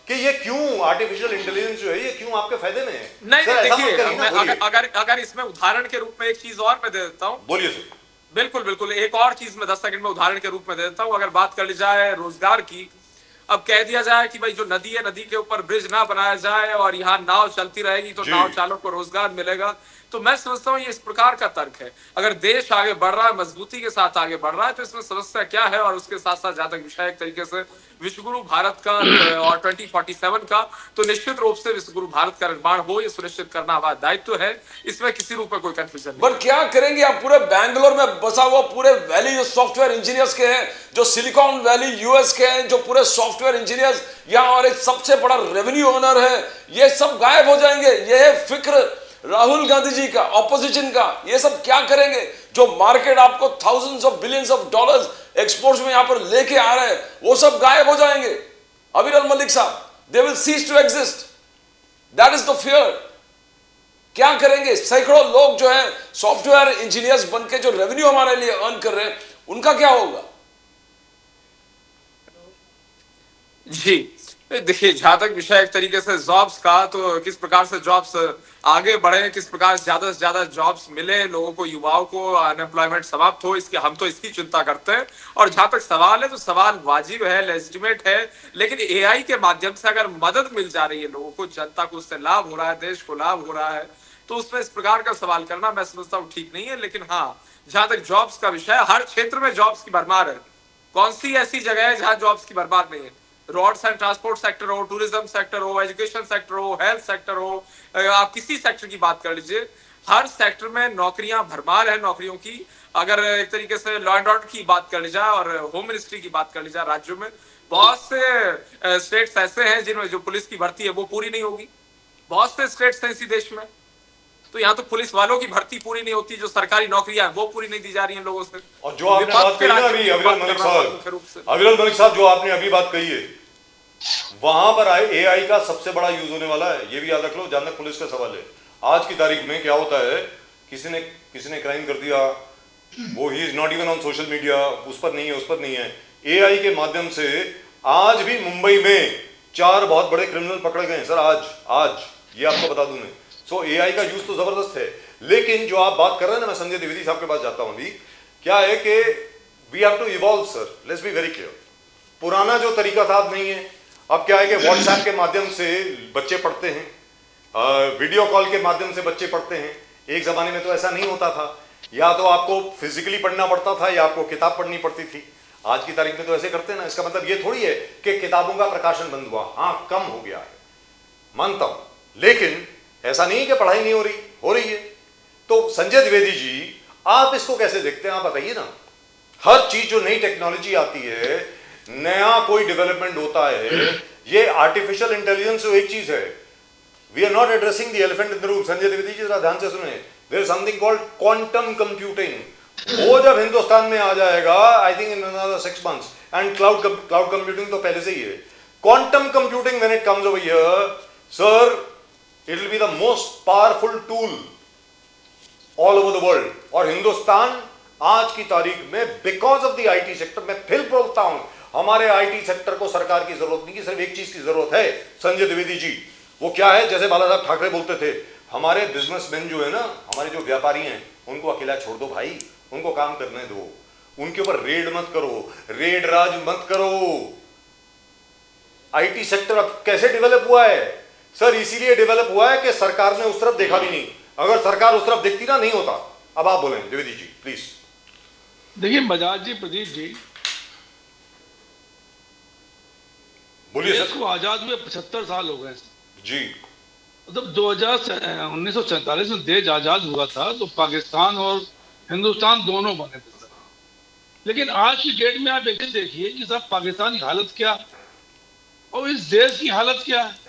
Speaker 1: कि ये क्यों आर्टिफिशियल इंटेलिजेंस जो है ये क्यों आपके फायदे में है।
Speaker 5: नहीं
Speaker 1: सर, ऐसा मत
Speaker 5: देखिए,
Speaker 1: करिए ना,
Speaker 5: अगर इसमें उदाहरण के रूप में एक चीज और मैं दे देता हूँ।
Speaker 1: बोलिए सर।
Speaker 5: बिल्कुल एक और चीज मैं 10 सेकंड में उदाहरण के रूप में दे देता हूँ। अगर बात कर ली जाए रोजगार की, अब कह दिया जाए कि भाई जो नदी है, नदी के ऊपर ब्रिज ना बनाया जाए और यहाँ नाव चलती रहेगी तो नाव चालक को रोजगार मिलेगा, तो मैं समझता हूँ ये इस प्रकार का तर्क है। अगर देश आगे बढ़ रहा है, मजबूती के साथ आगे बढ़ रहा है, तो इसमें समस्या क्या है? और उसके साथ साथ जहां तक विषय एक तरीके से विश्वगुरु भारत का और 2047 का, तो निश्चित रूप से विश्वगुरु भारत का निर्माण हो, ये सुनिश्चित करना हमारा दायित्व है। इसमें किसी रूप में कोई कंफ्यूजन नहीं।
Speaker 2: पर क्या करेंगे आप? पूरे बैंगलोर में बसा हुआ पूरे वैली जो सॉफ्टवेयर इंजीनियर्स के हैं, जो सिलिकॉन वैली यूएस के हैं, जो पूरे सॉफ्टवेयर इंजीनियर्स यहाँ और एक सबसे बड़ा रेवेन्यू ओनर है, ये सब गायब हो जाएंगे। ये है फिक्र राहुल गांधी जी का, ऑपोजिशन का। ये सब क्या करेंगे? जो मार्केट आपको thousands of billions of dollars exports में यहां पर लेके आ रहे हैं, वो सब गायब हो जाएंगे अविरल मलिक साहब। They will cease to exist, that is the fear. क्या करेंगे? सैकड़ों लोग जो है सॉफ्टवेयर इंजीनियर्स बनके जो रेवेन्यू हमारे लिए अर्न कर रहे हैं, उनका क्या होगा?
Speaker 5: जी देखिए, जहां तक विषय एक तरीके से जॉब्स का, तो किस प्रकार से जॉब्स आगे बढ़े, किस प्रकार से ज्यादा जॉब्स मिले लोगों को, युवाओं को, अनएम्प्लॉयमेंट समाप्त हो, इसकी हम तो इसकी चिंता करते हैं। और जहां तक सवाल है, तो सवाल वाजिब है, लेजिटिमेट है, लेकिन एआई के माध्यम से अगर मदद मिल जा रही है लोगों को, जनता को उससे लाभ हो रहा है, देश को लाभ हो रहा है, तो उसमें इस प्रकार का सवाल करना मैं समझता हूँ ठीक नहीं है। लेकिन हाँ, जहां तक जॉब्स का विषय है, हर क्षेत्र में जॉब्स की भरमार है। कौन सी ऐसी जगह है जहां जॉब्स की भरमार नहीं है? रोड्स एंड ट्रांसपोर्ट सेक्टर हो, टूरिज्म सेक्टर हो, एजुकेशन सेक्टर हो, हेल्थ सेक्टर हो, आप किसी सेक्टर की बात कर लीजिए, हर सेक्टर में नौकरियां भरमार है नौकरियों की। अगर एक तरीके से लॉ एंड ऑर्डर की बात कर ली जाए और होम मिनिस्ट्री की बात कर ली जाए, राज्यों में बहुत से स्टेट्स ऐसे हैं जिनमें जो पुलिस की भर्ती है वो पूरी नहीं होगी। बहुत से स्टेट्स हैं इसी देश में, तो यहाँ तो पुलिस वालों की भर्ती पूरी नहीं होती, जो सरकारी नौकरियां हैं वो पूरी नहीं दी जा रही हैं लोगों से।
Speaker 1: और जो आपने बात कही ना अभी अविरल मलिक साहब, जो आपने अभी बात कही है, वहां पर एआई का सबसे बड़ा यूज होने वाला है, ये भी याद रख लो। जहां तक पुलिस का सवाल है, आज की तारीख में क्या होता है, किसी ने क्राइम कर दिया, वो he is not even on social media, उस पर नहीं है। एआई के माध्यम से आज भी मुंबई में 4 बहुत बड़े क्रिमिनल पकड़े गए हैं सर, आज ये आपको बता दूं मैं। सो एआई का यूज तो जबरदस्त है, लेकिन जो आप बात कर रहे हैं ना, मैं संजय द्विवेदी साहब के पास जाता हूं अभी, क्या है कि we have to evolve sir, let's be very clear. पुराना जो तरीका था अब नहीं है। अब क्या है कि व्हाट्सएप के माध्यम से बच्चे पढ़ते हैं, वीडियो कॉल के माध्यम से बच्चे पढ़ते हैं। एक जमाने में तो ऐसा नहीं होता था, या तो आपको फिजिकली पढ़ना पड़ता था या आपको किताब पढ़नी पड़ती थी। आज की तारीख में तो ऐसे करते हैं ना। इसका मतलब ये थोड़ी है कि किताबों का प्रकाशन बंद हुआ, हाँ कम हो गया है, मानता हूं, लेकिन ऐसा नहीं है कि पढ़ाई नहीं हो रही है। तो संजय द्विवेदी जी, आप इसको कैसे देखते हैं, आप बताइए ना। हर चीज जो नई टेक्नोलॉजी आती है, नया कोई डेवलपमेंट होता है, ये आर्टिफिशियल इंटेलिजेंस जो एक चीज है, we are not addressing the elephant in the room. Sanjay Dwivedi ji जरा ध्यान से सुने, there is something called quantum computing. वो जब हिंदुस्तान में आ जाएगा, I think in another 6 months, and cloud computing तो पहले से ही है। Quantum computing when it comes over here sir, it will be the most powerful tool all over the world. और हिंदुस्तान आज की तारीख में because of the IT sector, मैं फिर बोलता हूं, हमारे आईटी सेक्टर को सरकार की जरूरत नहीं, सिर्फ एक चीज की जरूरत है संजय द्विवेदी जी। वो क्या है, जैसे बाला साहब ठाकरे बोलते थे, हमारे बिजनेसमैन जो है ना, हमारे जो व्यापारी हैं, उनको अकेला छोड़ दो भाई, उनको काम करने दो, उनके ऊपर रेड मत करो, रेड राज मत करो। आईटी सेक्टर अब कैसे डेवलप हुआ है सर, इसीलिए डेवलप हुआ है कि सरकार ने उस तरफ देखा भी नहीं। अगर सरकार उस तरफ देखती ना, नहीं होता। अब आप बोलें द्विवेदी जी प्लीज।
Speaker 3: देखिए बजाज जी, प्रदीप जी,
Speaker 1: बोलिए
Speaker 3: देश
Speaker 1: सर।
Speaker 3: को आजाद हुए 75 साल हो गए
Speaker 1: जी।
Speaker 3: मतलब 1947 में देश आजाद हुआ था तो पाकिस्तान और हिंदुस्तान दोनों बने थे सर। लेकिन आज की डेट में आप एक देखिए कि साहब पाकिस्तान की हालत क्या और इस देश की हालत क्या है।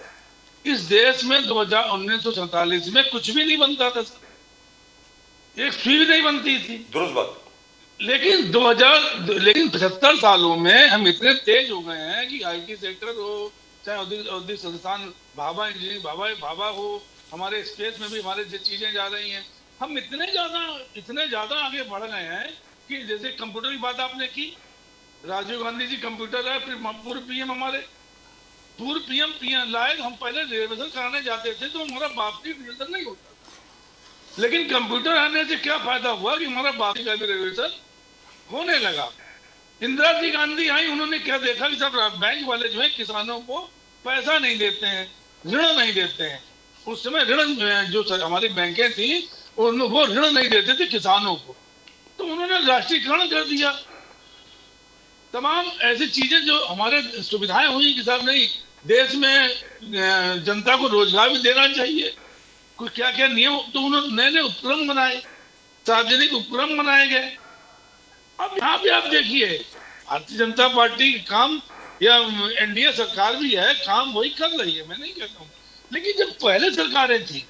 Speaker 3: इस देश में 1947 में कुछ भी नहीं बनता था सर, एक सुई भी नहीं बनती थी।
Speaker 1: दुरुस्त बात।
Speaker 3: लेकिन 75 सालों में हम इतने तेज हो गए हैं कि आईटी सेक्टर हो, चाहे औद्योगिक संस्थान, भाभा इंजीनियरिंग, भाभा हो, हमारे स्पेस में भी हमारे जो चीजें जा रही हैं, हम इतने ज्यादा आगे बढ़ गए हैं कि जैसे कंप्यूटर की बात आपने की, राजीव गांधी जी कंप्यूटर है, फिर पूर्व पीएम हमारे पूर्व पीएम लाए। हम पहले रिजर्वेशन कराने जाते थे तो हमारा बापी रिजर्वेशन नहीं होता, लेकिन कंप्यूटर आने से क्या फायदा हुआ कि हमारा बापी का भी रिजर्वेशन होने लगा। इंदिरा जी गांधी आई, उन्होंने क्या देखा कि सब बैंक वाले जो है किसानों को पैसा नहीं देते हैं, ऋण नहीं देते हैं। उस समय ऋण जो हमारी बैंकें थी वो ऋण नहीं देते थे किसानों को, तो उन्होंने राष्ट्रीयकरण कर दिया। तमाम ऐसी चीजें जो हमारे सुविधाएं हुई कि साहब नहीं, देश में जनता को रोजगार भी देना चाहिए, कुछ क्या क्या नियम, तो उन्होंने नए उपक्रम बनाए, सार्वजनिक उपक्रम बनाए गए। अब यहाँ पे आप देखिए भारतीय जनता पार्टी काम या एनडीए सरकार भी है, काम वही कर रही है, मैं नहीं कहता हूँ। लेकिन जब पहले सरकारें थी,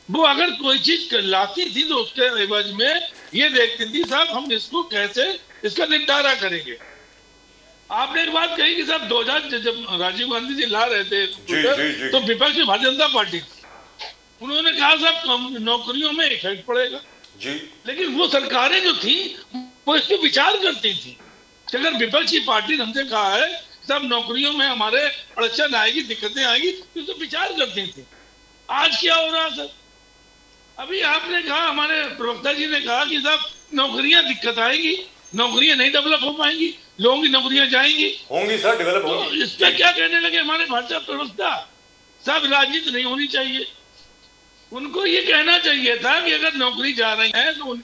Speaker 3: वो अगर कोई चीज लाती थी तो उसके एवज में ये देखती थी साहब हम इसको कैसे इसका निपटारा करेंगे। आपने एक बात कही कि साहब 2000 जब राजीव गांधी जी ला रहे थे
Speaker 1: जी।
Speaker 3: तो विपक्ष में भारतीय जनता पार्टी थी, उन्होंने कहा साहब नौकरियों में इफेक्ट पड़ेगा
Speaker 1: जी।
Speaker 3: लेकिन वो सरकारें जो थी वो इस पर विचार करती थी कि अगर विपक्षी पार्टी ने हमसे कहा है सब नौकरियों में हमारे अड़चन आएगी, दिक्कतें आएगी, तो इस पर विचार करती थी। आज क्या हो रहा सर, अभी आपने कहा, हमारे प्रवक्ता जी ने कहा कि साहब नौकरियां दिक्कत आएगी, नौकरियां नहीं डेवलप हो पाएंगी, लोगों की नौकरियां जाएंगी,
Speaker 1: होंगी सर, डेवलप
Speaker 3: तो
Speaker 1: होंगी।
Speaker 3: इस पर क्या कहने लगे हमारे भाजपा प्रवक्ता साहब, राजनीति नहीं होनी चाहिए। उनको ये कहना चाहिए था कि अगर नौकरी जा रही है तो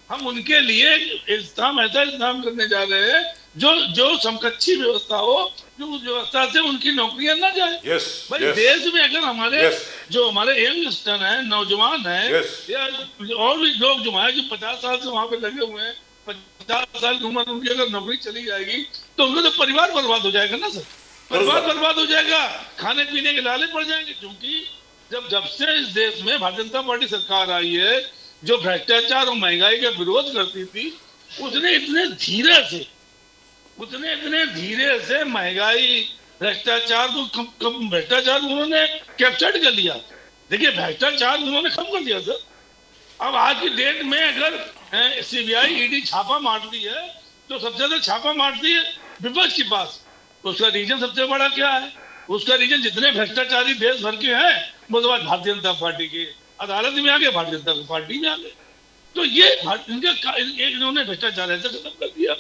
Speaker 3: हम उनके लिए इंतजाम ऐसा इंतजाम करने जा रहे हैं जो समकक्षी व्यवस्था हो, जो उस व्यवस्था से उनकी नौकरियां ना जाए।
Speaker 1: Yes,
Speaker 3: भाई
Speaker 1: yes.
Speaker 3: देश में अगर हमारे
Speaker 1: Yes.
Speaker 3: जो हमारे यंगस्टर हैं, नौजवान हैं,
Speaker 1: Yes.
Speaker 3: या और भी लोग जो है जो 50 साल से वहां पे लगे हुए हैं, 50 साल की उम्र उनकी अगर नौकरी चली जाएगी तो उनका तो परिवार बर्बाद हो जाएगा ना सर, परिवार बर्बाद हो जाएगा, खाने पीने के लाले पड़ जाएंगे। क्योंकि जब से इस देश में भारतीय जनता पार्टी सरकार आई है, जो भ्रष्टाचार और महंगाई का विरोध करती थी, उसने इतने धीरे से महंगाई, भ्रष्टाचार को भ्रष्टाचार उन्होंने कैप्चर्ड कर लिया। देखिए भ्रष्टाचार उन्होंने खत्म कर दिया सर। अब आज की डेट में अगर सीबीआई ईडी छापा मारती है तो सबसे ज्यादा छापा मारती है विपक्ष के पास। तो उसका रीजन सबसे बड़ा क्या है? उसका रीजन जितने भ्रष्टाचारी देश भर के हैं वो तो भारतीय जनता पार्टी के अदालत में आ गए, भारतीय जनता पार्टी में आ गए। तो ये इन्होंने भ्रष्टाचार ऐसे खत्म कर दिया।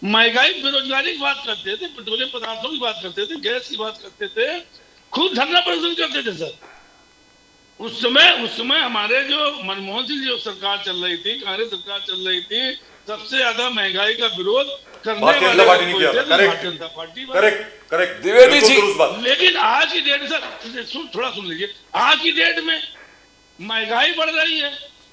Speaker 3: महंगाई बेरोजगारी की बात करते थे, पेट्रोलियम पदार्थों की बात करते थे, गैस की बात करते थे, खुद धरना प्रदर्शन करते थे सर। उस समय हमारे जो मनमोहन सिंह जो सरकार चल रही थी, कांग्रेस सरकार चल रही थी, सबसे ज्यादा महंगाई का विरोध करने वाले भारतीय जनता पार्टी।
Speaker 1: करेक्ट
Speaker 2: द्विवेदी जी।
Speaker 3: लेकिन आज की डेट सर थोड़ा सुन लीजिए, आज की डेट में महंगाई बढ़ रही है,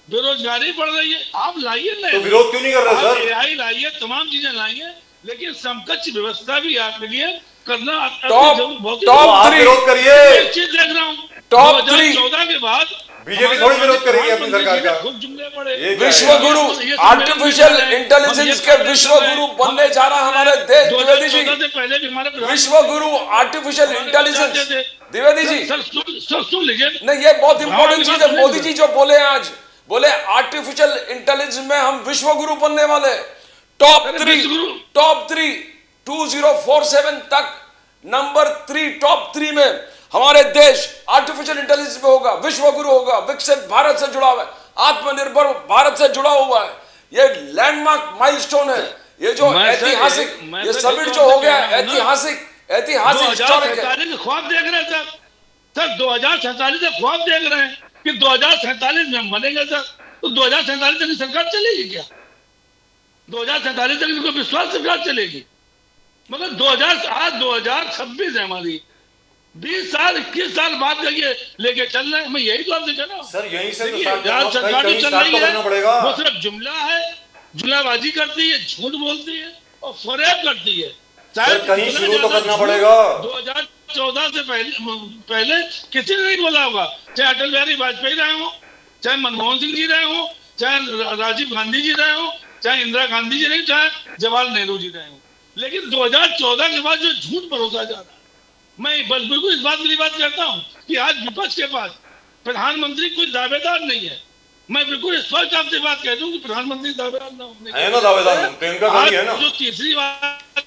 Speaker 3: बेरोजगारी बढ़ रही है, आप लाइए ना,
Speaker 1: तो विरोध क्यों नहीं कर रहे सर?
Speaker 3: एआई लाइए, तमाम चीजें लाइए, लेकिन समकक्ष व्यवस्था भी आपके लिए करना
Speaker 2: टॉप थ्री
Speaker 1: विरोध करिए।
Speaker 3: चीज देख रहा हूँ
Speaker 2: टॉप 3
Speaker 3: 2014 के बाद
Speaker 1: बीजेपी थोड़ी विरोध करेगी अपनी सरकार का।
Speaker 3: खूब जुमले पड़े।
Speaker 2: विश्व गुरु आर्टिफिशियल इंटेलिजेंस के विश्व गुरु बनने जा रहा हमारे देश। द्विवेदी जी,
Speaker 3: पहले भी हमारे
Speaker 2: विश्व गुरु artificial intelligence. Dwivedi ji
Speaker 3: sir सुन लीजिए,
Speaker 2: नहीं, ये बहुत इंपॉर्टेंट चीज है। मोदी जी जो बोले आज, बोले आर्टिफिशियल इंटेलिजेंस में हम विश्व गुरु बनने वाले। टॉप 3 2047 तक नंबर 3 टॉप 3 में हमारे देश आर्टिफिशियल इंटेलिजेंस में होगा, विश्व गुरु होगा, विकसित भारत से जुड़ा हुआ है, आत्मनिर्भर भारत से जुड़ा हुआ है। ये लैंडमार्क माइलस्टोन है, ये जो ऐतिहासिक, ये समिट जो हो गया ऐतिहासिक हिस्टोरिक है।
Speaker 3: ख्वाब देख रहे हैं सर 2047 से ख्वाब देख रहे हैं कि 2047 में हम बनेंगे सर। तो 2047 तक सरकार चलेगी क्या? 2047 तक इनको विश्वास सरकार चलेगी? मगर 2026 है हमारी, 20 साल 21 साल बाद का ये लेके चल रहे हैं। मैं यही तो आपसे कह रहा हूँ
Speaker 1: सर, यहीं से तो
Speaker 3: सरकार जो चल रही है
Speaker 1: पड़ेगा।
Speaker 3: वो सिर्फ जुमला है, जुमलाबाजी करती है, झूठ बोलती है और फरेब करती है।
Speaker 1: सर कहीं शुरू तो करना पड़ेगा।
Speaker 3: 2014 से पहले किसी ने नहीं बोला होगा, चाहे अटल बिहारी वाजपेयी रहे हो, चाहे मनमोहन सिंह जी रहे हो, चाहे राजीव गांधी जी रहे हो, चाहे इंदिरा गांधी जी रहे, चाहे जवाहरलाल नेहरू जी रहे हो। लेकिन 2014 के बाद जो झूठ परोसा जा रहा है, मैं बस बिल्कुल इस बात के लिए बात करता हूँ कि आज विपक्ष के पास प्रधानमंत्री कोई दावेदार नहीं है। मैं बिल्कुल स्पष्ट आपसे बात कह दूं कि प्रधानमंत्री दावेदार ना होने
Speaker 1: है ना, दावेदार प्रियंका गांधी है ना।
Speaker 3: जो तीसरी बात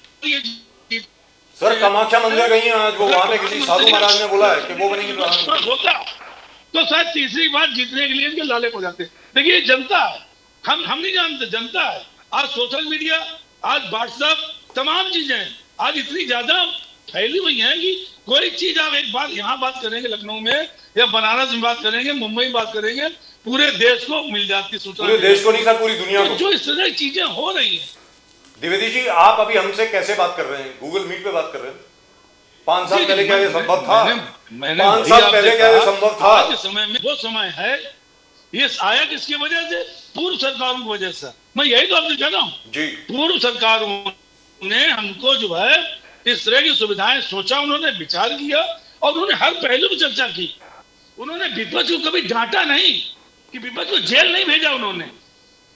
Speaker 1: सर कामाख्या मंदिर गई है आज, वो वहां पे किसी साधु महाराज ने बोला है कि वो बनेंगे प्रधानमंत्री।
Speaker 3: होता तो शायद तीसरी बार जीतने के लिए इनके लाले हो जाते। देखिए जनता है, हम नहीं जानते, जनता है। आज सोशल मीडिया, आज व्हाट्सएप, तमाम चीजें आज इतनी ज्यादा फैली हुई है कि कोई चीज आप एक बार यहाँ बात करेंगे लखनऊ में या बनारस में बात करेंगे, मुंबई में बात करेंगे, पूरे देश को मिल जाती सूचना।
Speaker 1: पूरे देश को नहीं सर, पूरी दुनिया को।
Speaker 3: जो इस तरह की चीजें हो रही है।
Speaker 1: द्विवेदी जी, आप अभी हमसे कैसे बात कर रहे हैं? गूगल मीट पे बात कर रहे हैं। 5 साल पहले क्या ये संभव था? 5 साल पहले क्या ये संभव था?
Speaker 3: आज के समय में वो समय है, ये आया किसकी वजह से? पूर्व सरकारों की वजह से। मैं यही तो आपसे कह रहा हूँ
Speaker 1: जी,
Speaker 3: पूर्व सरकारों ने हमको जो है इस तरह की सुविधाएं सोचा, उन्होंने विचार किया और उन्होंने हर पहलू पर चर्चा की। उन्होंने विपक्ष को कभी डांटा नहीं कि विपक्ष को जेल नहीं भेजा। उन्होंने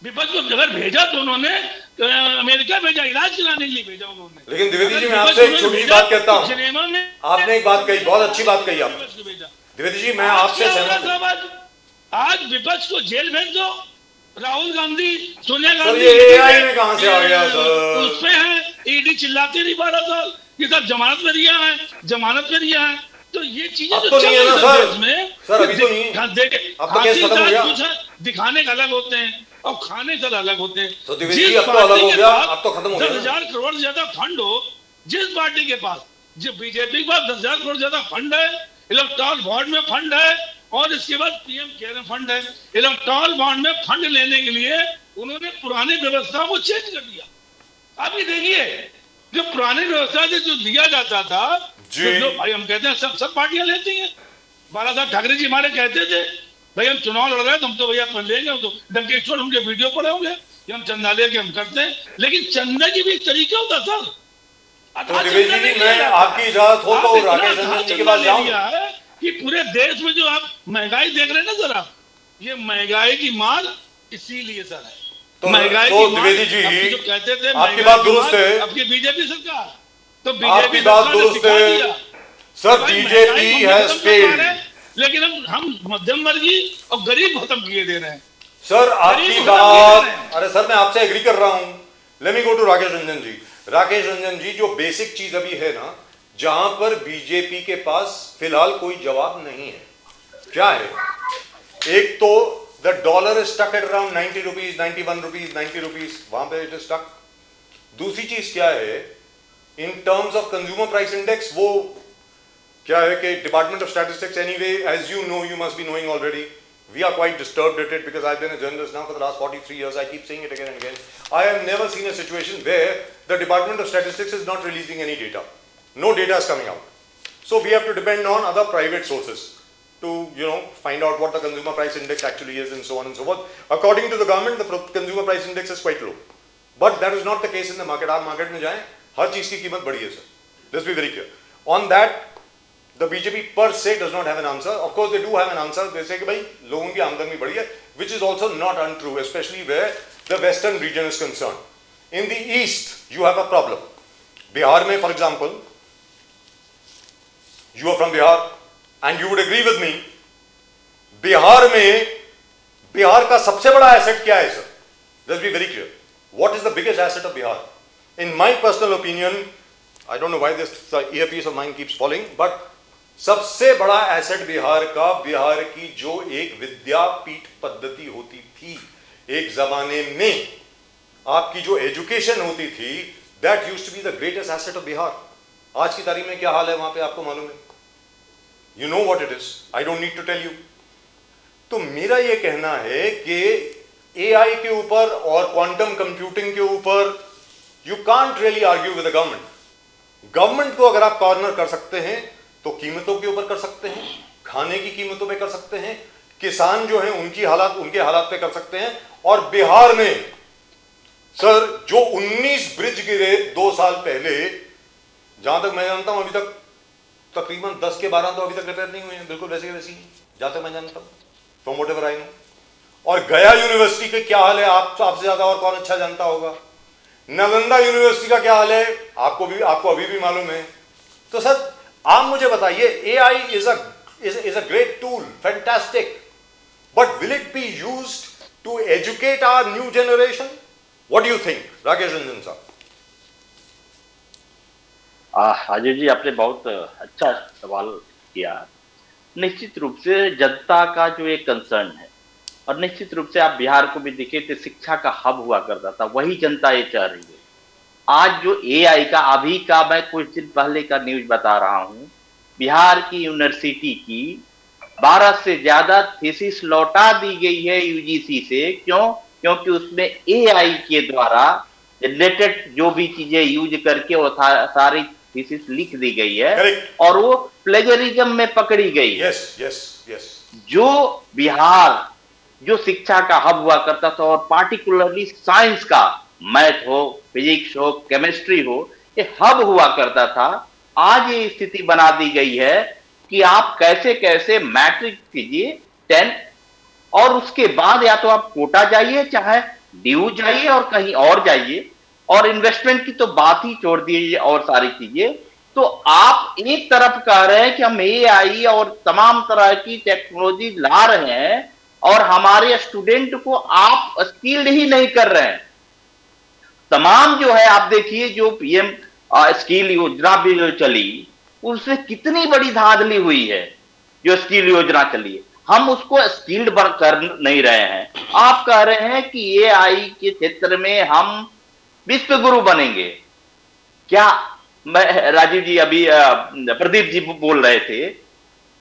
Speaker 3: विपक्ष को अगर भेजा तो उन्होंने अमेरिका भेजा, इलाज कराने के लिए भेजा उन्होंने।
Speaker 1: लेकिन द्विवेदी जी मैं आपसे एक छोटी सी बात कहता हूँ। आपने एक बात कही, बहुत अच्छी बात कही आपने। द्विवेदी जी मैं आपसे सहमत हूं।
Speaker 3: आज विपक्ष को जेल भेज दो, राहुल गांधी, सोनिया
Speaker 1: सर
Speaker 3: गांधी,
Speaker 1: ये एआई में कहां से आ गया सर?
Speaker 3: उसपे है ईडी चिल्लाती रही 12 साल कि सब जमानत पे रिहा है, जमानत पे रिहा है। तो ये चीजें
Speaker 1: अब तो नहीं है ना सर। सर अभी तो नहीं, अब तो केस खत्म हो गया।
Speaker 3: दिखाने का अलग होते हैं और खाने का अलग होते हैं।
Speaker 1: तो द्विवेदी जी अब तो अलग हो गया, अब तो खत्म हो गया।
Speaker 3: 10,000 करोड़ से ज्यादा फंड हो जिस पार्टी के पास, जो बीजेपी के पास 10,000 करोड़ ज्यादा फंड है, इलेक्टोरल बॉन्ड में फंड है और इसके बाद पीएम केयर फंड है। इलेक्टोरल बॉन्ड में फंड लेने के लिए उन्होंने पुरानी व्यवस्था को चेंज कर दिया। अभी देखिए जो पुरानी व्यवस्था से जो दिया जाता था,
Speaker 1: जी।
Speaker 3: जो भाई हम कहते हैं सब पार्टियां लेती हैं। बाला साहब ठाकरे जी हमारे कहते थे भाई हम चुनाव लड़ रहे हैं, तुम तो भैया अपन लेंगे, हम तो डंकेश्वर उनके वीडियो पड़े होंगे कि हम चंदा लेके हम करते हैं, लेकिन चंदा की भी एक तरीका होता सर।
Speaker 1: तो द्विवेदी जी, मैं आपकी इजाजत हो तो राकेश रंजन जी के पास जाऊं
Speaker 3: कि पूरे देश में जो आप महंगाई देख रहे हैं ना सर, आप ये महंगाई की मार इसीलिए सर है।
Speaker 1: तो
Speaker 3: महंगाई
Speaker 1: तो
Speaker 3: की मार,
Speaker 1: द्विवेदी जी,
Speaker 3: आपकी जो कहते थे
Speaker 1: आपकी
Speaker 3: महंगाई
Speaker 1: बात
Speaker 3: की
Speaker 1: दुरुस्त
Speaker 3: मार,
Speaker 1: है।
Speaker 3: आपकी बीजेपी सरकार, तो
Speaker 1: आपकी
Speaker 3: बीजेपी
Speaker 1: बात
Speaker 3: सरकार ने
Speaker 1: दुरुस्त
Speaker 3: सिखा
Speaker 1: है।
Speaker 3: दिया।
Speaker 1: सर
Speaker 3: भाई
Speaker 1: बीजेपी
Speaker 3: महंगाई को
Speaker 1: हैज
Speaker 3: खत्म कर पा रहे
Speaker 1: फेल्ड।
Speaker 3: हैं, लेकिन हम मध्यम वर्गीय और गरीब खत्म किए दे रहे हैं।
Speaker 1: सर आपकी
Speaker 3: गरीब
Speaker 1: बात, अरे सर मैं आपसे एग्री कर रहा हूं। Let me go to Rakesh Ranjan ji. Rakesh Ranjan ji, जो बेसिक चीज अभी है ना, जहां पर बीजेपी के पास फिलहाल कोई जवाब नहीं है, क्या है? एक तो the dollar is stuck at around 90 rupees, 91 rupees, 90 rupees, वहां पे इट इज स्टक। दूसरी चीज क्या है, in terms of consumer price index, वो क्या है कि department of statistics, anyway as you know, you must be knowing already, we are quite disturbed at it because I've been a journalist now for the last 43 years. I keep saying it again and again. I have never seen a situation where the Department of Statistics is not releasing any data. No data is coming out. So we have to depend on other private sources to, you know, find out what the consumer price index actually is and so on and so forth. According to the government, the consumer price index is quite low. But that is not the case in the market. आप market में जाएं, हर चीज की कीमत बढ़ी है sir. Let's be very clear. On that, the BJP per se does not have an answer. Of course, they do have an answer. They say कि भाई लोगों की आमदनी बढ़ी है, which is also not untrue, especially where the western region is concerned. In the east, you have a problem. Bihar में, for example, you are from Bihar, and you would agree with me. Bihar में, बिहार का सबसे बड़ा asset क्या है sir? Let's be very clear. What is the biggest asset of Bihar? In my personal opinion, I don't know why this earpiece of mine keeps falling, but सबसे बड़ा asset Bihar का, बिहार की जो एक विद्यापीठ पद्धति होती थी एक जमाने में, आपकी जो एजुकेशन होती थी, that used to be the greatest asset of Bihar. आज की तारीख में क्या हाल है वहां पे आपको मालूम है? You know what it is, I don't need to tell you. तो मेरा ये कहना है कि एआई के ऊपर और क्वांटम कंप्यूटिंग के ऊपर you can't really argue with the government. Government को अगर आप कॉर्नर कर सकते हैं तो कीमतों के ऊपर कर सकते हैं, खाने की कीमतों पे कर सकते हैं, किसान जो हैं उनकी हालात, उनके हालात पे कर सकते हैं. और बिहार में सर जो 19 ब्रिज गिरे 2 साल पहले, जहां तक मैं जानता हूं अभी तक तकरीबन 10 के 12 तो अभी तक रिपेयर नहीं हुए हैं, बिल्कुल वैसे के वैसे ही, जहां तक मैं जानता हूं, फ्रॉम व्हाटएवर आई नो. और गया यूनिवर्सिटी के क्या हाल है आपसे ज्यादा और कौन अच्छा जानता होगा. नालंदा यूनिवर्सिटी का क्या हाल है आपको अभी भी मालूम है. तो सर आप मुझे बताइए, AI is a great tool, fantastic, but will it be used to educate our new generation? What do you think, Rakesh Ranjan साहब?
Speaker 4: अजय जी, आपने बहुत अच्छा सवाल किया. निश्चित रूप से जनता का जो एक कंसर्न है, और निश्चित रूप से आप बिहार को भी देखें तो शिक्षा का हब हुआ करता था, वही जनता ये चाह रही है. आज जो AI का, अभी का मैं कुछ दिन पहले का न्यूज बता रहा हूं, बिहार की यूनिवर्सिटी की 12 से ज्यादा थीसिस लौटा दी गई है यूजीसी से. क्योंकि उसमें AI के द्वारा जनरेटेड जो भी चीजें यूज करके वो सारी थीसिस लिख दी गई है.
Speaker 1: Correct.
Speaker 4: और वो प्लेजरिज्म में पकड़ी गई है.
Speaker 1: Yes.
Speaker 4: जो बिहार जो शिक्षा का हब हुआ करता था, और पार्टिकुलरली साइंस का, मैथ हो, फिजिक्स हो, केमिस्ट्री हो, ये हब हुआ करता था. आज ये स्थिति बना दी गई है कि आप कैसे कैसे मैट्रिक कीजिए 10, और उसके बाद या तो आप कोटा जाइए, चाहे ड्यू जाइए और कहीं और जाइए, और इन्वेस्टमेंट की तो बात ही छोड़ दीजिए और सारी चीजें. तो आप एक तरफ कह रहे हैं कि हम AI और तमाम तरह की टेक्नोलॉजी ला रहे हैं, और हमारे स्टूडेंट को आप स्किल्ड ही नहीं कर रहे हैं. तमाम जो है, आप देखिए जो PM स्किल योजना भी चली, उससे कितनी बड़ी धांधली हुई है. जो स्किल योजना चली, हम उसको स्किल्ड कर नहीं रहे हैं. आप कह रहे हैं कि AI के क्षेत्र में हम विश्व गुरु बनेंगे. क्या मैं, राजीव जी अभी प्रदीप जी बोल रहे थे,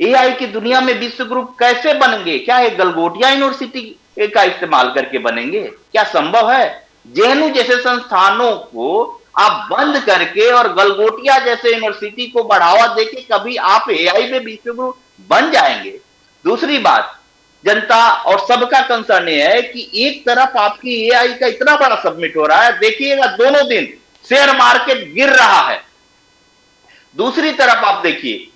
Speaker 4: AI की दुनिया में विश्व गुरु कैसे बनेंगे? क्या एक गलगोटिया यूनिवर्सिटी का इस्तेमाल करके बनेंगे? क्या संभव है? JNU जैसे संस्थानों को आप बंद करके और गलगोटिया जैसे यूनिवर्सिटी को बढ़ावा देके कभी आप एआई में विश्वगुरु बन जाएंगे? दूसरी बात, जनता और सबका कंसर्न ये है कि एक तरफ आपकी एआई का इतना बड़ा सबमिट हो रहा है, देखिएगा दोनों दिन शेयर मार्केट गिर रहा है। दूसरी तरफ आप देखिए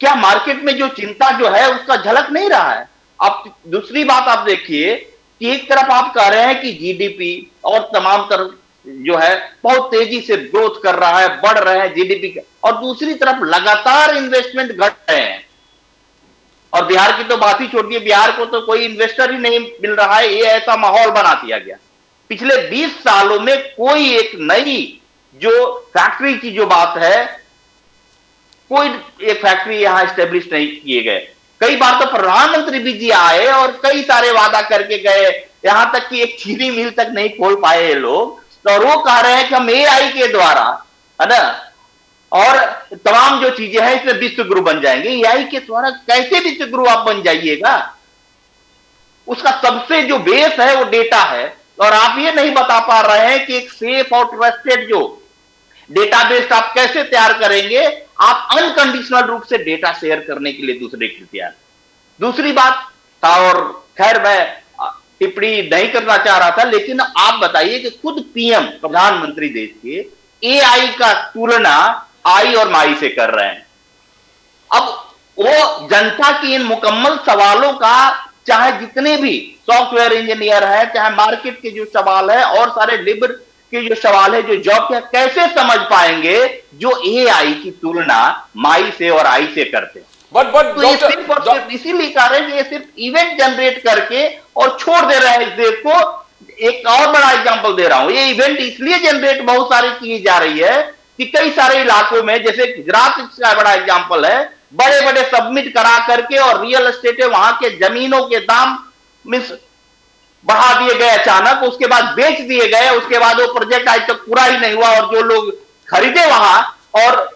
Speaker 4: क्या मार्केट में जो चिंता जो है उसका झलक नहीं रहा है। अब दूसरी बात आप देखिए कि एक तरफ आप कह रहे हैं कि जीडीपी और तमाम तरफ जो है बहुत तेजी से ग्रोथ कर रहा है, बढ़ रहे हैं जीडीपी के, और दूसरी तरफ लगातार इन्वेस्टमेंट घट रहे हैं। और बिहार की तो बात ही छोड़िए, बिहार को तो कोई इन्वेस्टर ही नहीं मिल रहा है, ये ऐसा माहौल बना दिया गया। पिछले 20 सालों में कोई एक नई जो फैक्ट्री की जो बात है, कोई एक फैक्ट्री यहां स्टेब्लिश नहीं किए गए। कई बार तो प्रधानमंत्री भी जी आए और कई सारे वादा करके गए, यहां तक कि एक चीनी मिल तक नहीं खोल पाए ये लोग, और वो कह रहे हैं कि हम एआई के द्वारा, है ना, और तमाम जो चीजें हैं इसमें विश्व गुरु बन जाएंगे। एआई के द्वारा कैसे विश्व गुरु आप बन जाइएगा? उसका सबसे जो बेस है वो डेटा है, और आप ये नहीं बता पा रहे हैं कि एक सेफ और ट्रस्टेड जो डेटाबेस आप कैसे तैयार करेंगे, आप अनकंडीशनल रूप से डेटा शेयर करने के लिए दूसरे के तैयार। दूसरी बात था, और खैर मैं टिप्पणी नहीं करना चाह रहा था, लेकिन आप बताइए कि खुद पीएम प्रधानमंत्री देश के एआई का तुलना आई और माई से कर रहे हैं। अब वो जनता की इन मुकम्मल सवालों का, चाहे जितने भी सॉफ्टवेयर इंजीनियर है, चाहे मार्केट के जो सवाल है और सारे लेबर के जो सवाल है, जो जॉब के, कैसे समझ पाएंगे जो एआई की तुलना माई से और आई से करते हैं?
Speaker 2: बट
Speaker 4: तो ये सिर्फ और सिर्फ इसीलिए कह रहे हैं कि ये सिर्फ इवेंट जनरेट करके और छोड़ दे रहे हैं इस देश को। एक और बड़ा एग्जांपल दे रहा हूं, ये इवेंट इसलिए जनरेट बहुत सारी की जा रही है कि कई सारे इलाकों में, जैसे गुजरात का बड़ा एग्जांपल है, बड़े बड़े सबमिट करा करके और रियल एस्टेट है, वहां के जमीनों के दाम मिस बढ़ा दिए गए अचानक, उसके बाद बेच दिए गए, उसके बाद वो प्रोजेक्ट आज तक पूरा ही नहीं हुआ, और जो लोग खरीदे वहां और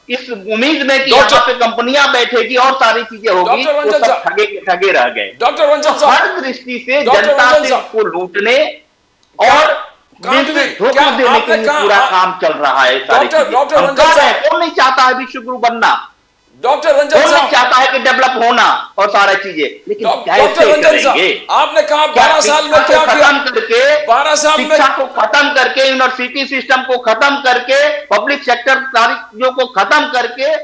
Speaker 4: इस उम्मीद में कि यहाँ पे कंपनियां बैठेगी और सारी चीजें होगी, वो सब ठगे रह गए।
Speaker 2: डॉक्टर रंजन
Speaker 4: तो हर दृष्टि से जनता से को लूटने और धोखा देने के लिए पूरा काम चल रहा है।
Speaker 2: डॉक्टर रंजन साहब,
Speaker 4: कौन नहीं चाहता है विश्व गुरु बनना?
Speaker 2: डॉक्टर रंजन
Speaker 4: कौन
Speaker 2: साहब
Speaker 4: नहीं चाहता है कि डेवलप होना और सारा चीजें, लेकिन
Speaker 2: डॉक्टर रंजन साहब, आपने कहा 12 साल में क्या किया? 12 साल में
Speaker 4: शिक्षा को खत्म करके, यूनिवर्सिटी सिस्टम को खत्म करके, पब्लिक सेक्टर चीजों को खत्म करके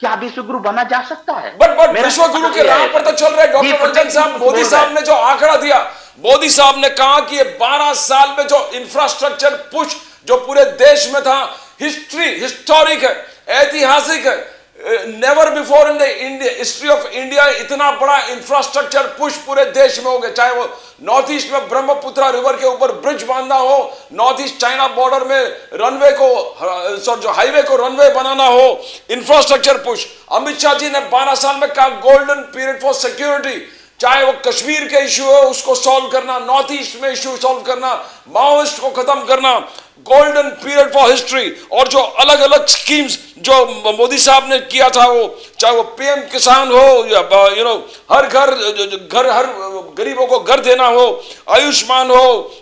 Speaker 4: क्या विश्व गुरु बना जा सकता है?
Speaker 2: बट विश्व गुरु के राह पर तो चल रहे डॉक्टर रंजन साहब। मोदी साहब ने जो आंकड़ा दिया, मोदी साहब ने कहा कि 12 साल में जो इंफ्रास्ट्रक्चर पुश जो पूरे देश में था, हिस्टोरिक है, ऐतिहासिक है। Never before in the history of India इतना बड़ा इंफ्रास्ट्रक्चर पुश पूरे देश में हो गया। चाहे वो नॉर्थ ईस्ट में ब्रह्मपुत्र रिवर के ऊपर ब्रिज बांधना हो, नॉर्थ ईस्ट चाइना बॉर्डर में रनवे को, जो हाईवे को रनवे बनाना हो, इंफ्रास्ट्रक्चर पुश। अमित शाह जी ने 12 साल में कहा गोल्डन पीरियड फॉर सिक्योरिटी, चाहे वो कश्मीर के इश्यू है उसको सॉल्व करना, नॉर्थ ईस्ट में इश्यू सॉल्व करना, माओइस्ट को खत्म करना, गोल्डन पीरियड फॉर हिस्ट्री। और जो अलग अलग स्कीम्स जो मोदी साहब ने किया था, वो चाहे वो पीएम किसान हो या हर घर हर गरीबों को घर देना हो, आयुष्मान हो,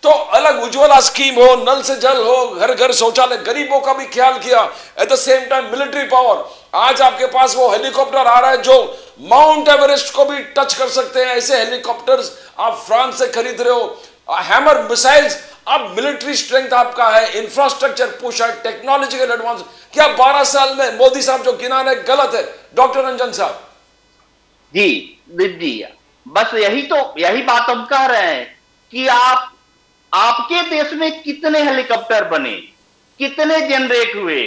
Speaker 2: तो अलग उज्ज्वला स्कीम हो, नल से जल हो, घर घर शौचालय, गरीबों का भी ख्याल किया। At the same time military power, आज आपके पास वो हेलीकॉप्टर आ रहा है जो माउंट एवरेस्ट को भी टच कर सकते हैं। ऐसे हेलीकॉप्टर्स आप फ्रांस से खरीद रहे हो, हैमर मिसाइल्स, अब मिलिट्री स्ट्रेंथ आपका है, इंफ्रास्ट्रक्चर पुश है, टेक्नोलॉजिकल एडवांस। क्या 12 साल में मोदी साहब जो गिना रहे गलत है डॉक्टर रंजन साहब?
Speaker 4: जी, बस यही बात हम कह रहे हैं कि आपके देश में कितने हेलीकॉप्टर बने, कितने जनरेट हुए,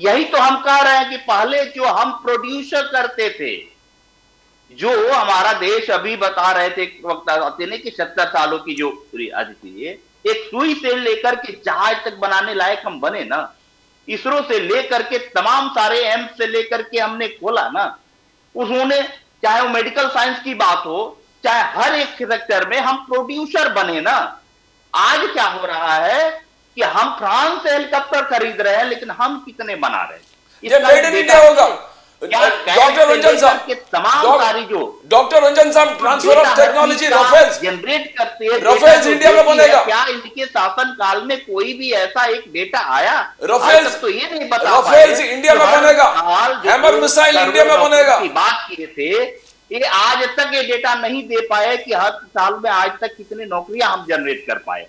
Speaker 4: यही तो हम कह रहे हैं कि पहले जो हम प्रोड्यूसर करते थे, जो हमारा देश अभी बता रहे थे वक्त आते नहीं कि 70 सालों की जो आज थी, एक सुई से लेकर के जहाज तक बनाने लायक हम बने ना। इसरो से लेकर के तमाम सारे एम्स से लेकर के हमने खोला ना, उन्होंने, चाहे वो मेडिकल साइंस की बात हो, चाहे हर एक सेक्टर में हम प्रोड्यूसर बने ना। आज क्या हो रहा है कि हम फ्रांस से हेलीकॉप्टर खरीद रहे हैं, लेकिन हम कितने बना रहे हैं?
Speaker 2: ये मेड इन इंडिया होगा, डॉक्टर रंजन साहब
Speaker 4: के तमाम सारी जो
Speaker 2: डॉक्टर रंजन साहब, transfer of technology Rafales
Speaker 4: generate करते हैं,
Speaker 2: राफेल्स इंडिया में बनेगा।
Speaker 4: क्या इनके शासन काल में कोई भी ऐसा एक डेटा आया?
Speaker 2: राफेल्स
Speaker 4: तो ये नहीं बता
Speaker 2: राफेल्स इंडिया में बनेगा, हैमर मिसाइल इंडिया में बनेगा।
Speaker 4: की बात किए थे, ये आज तक ये डेटा नहीं दे पाए कि हर साल में आज तक कितने नौकरियां हम जनरेट कर पाए,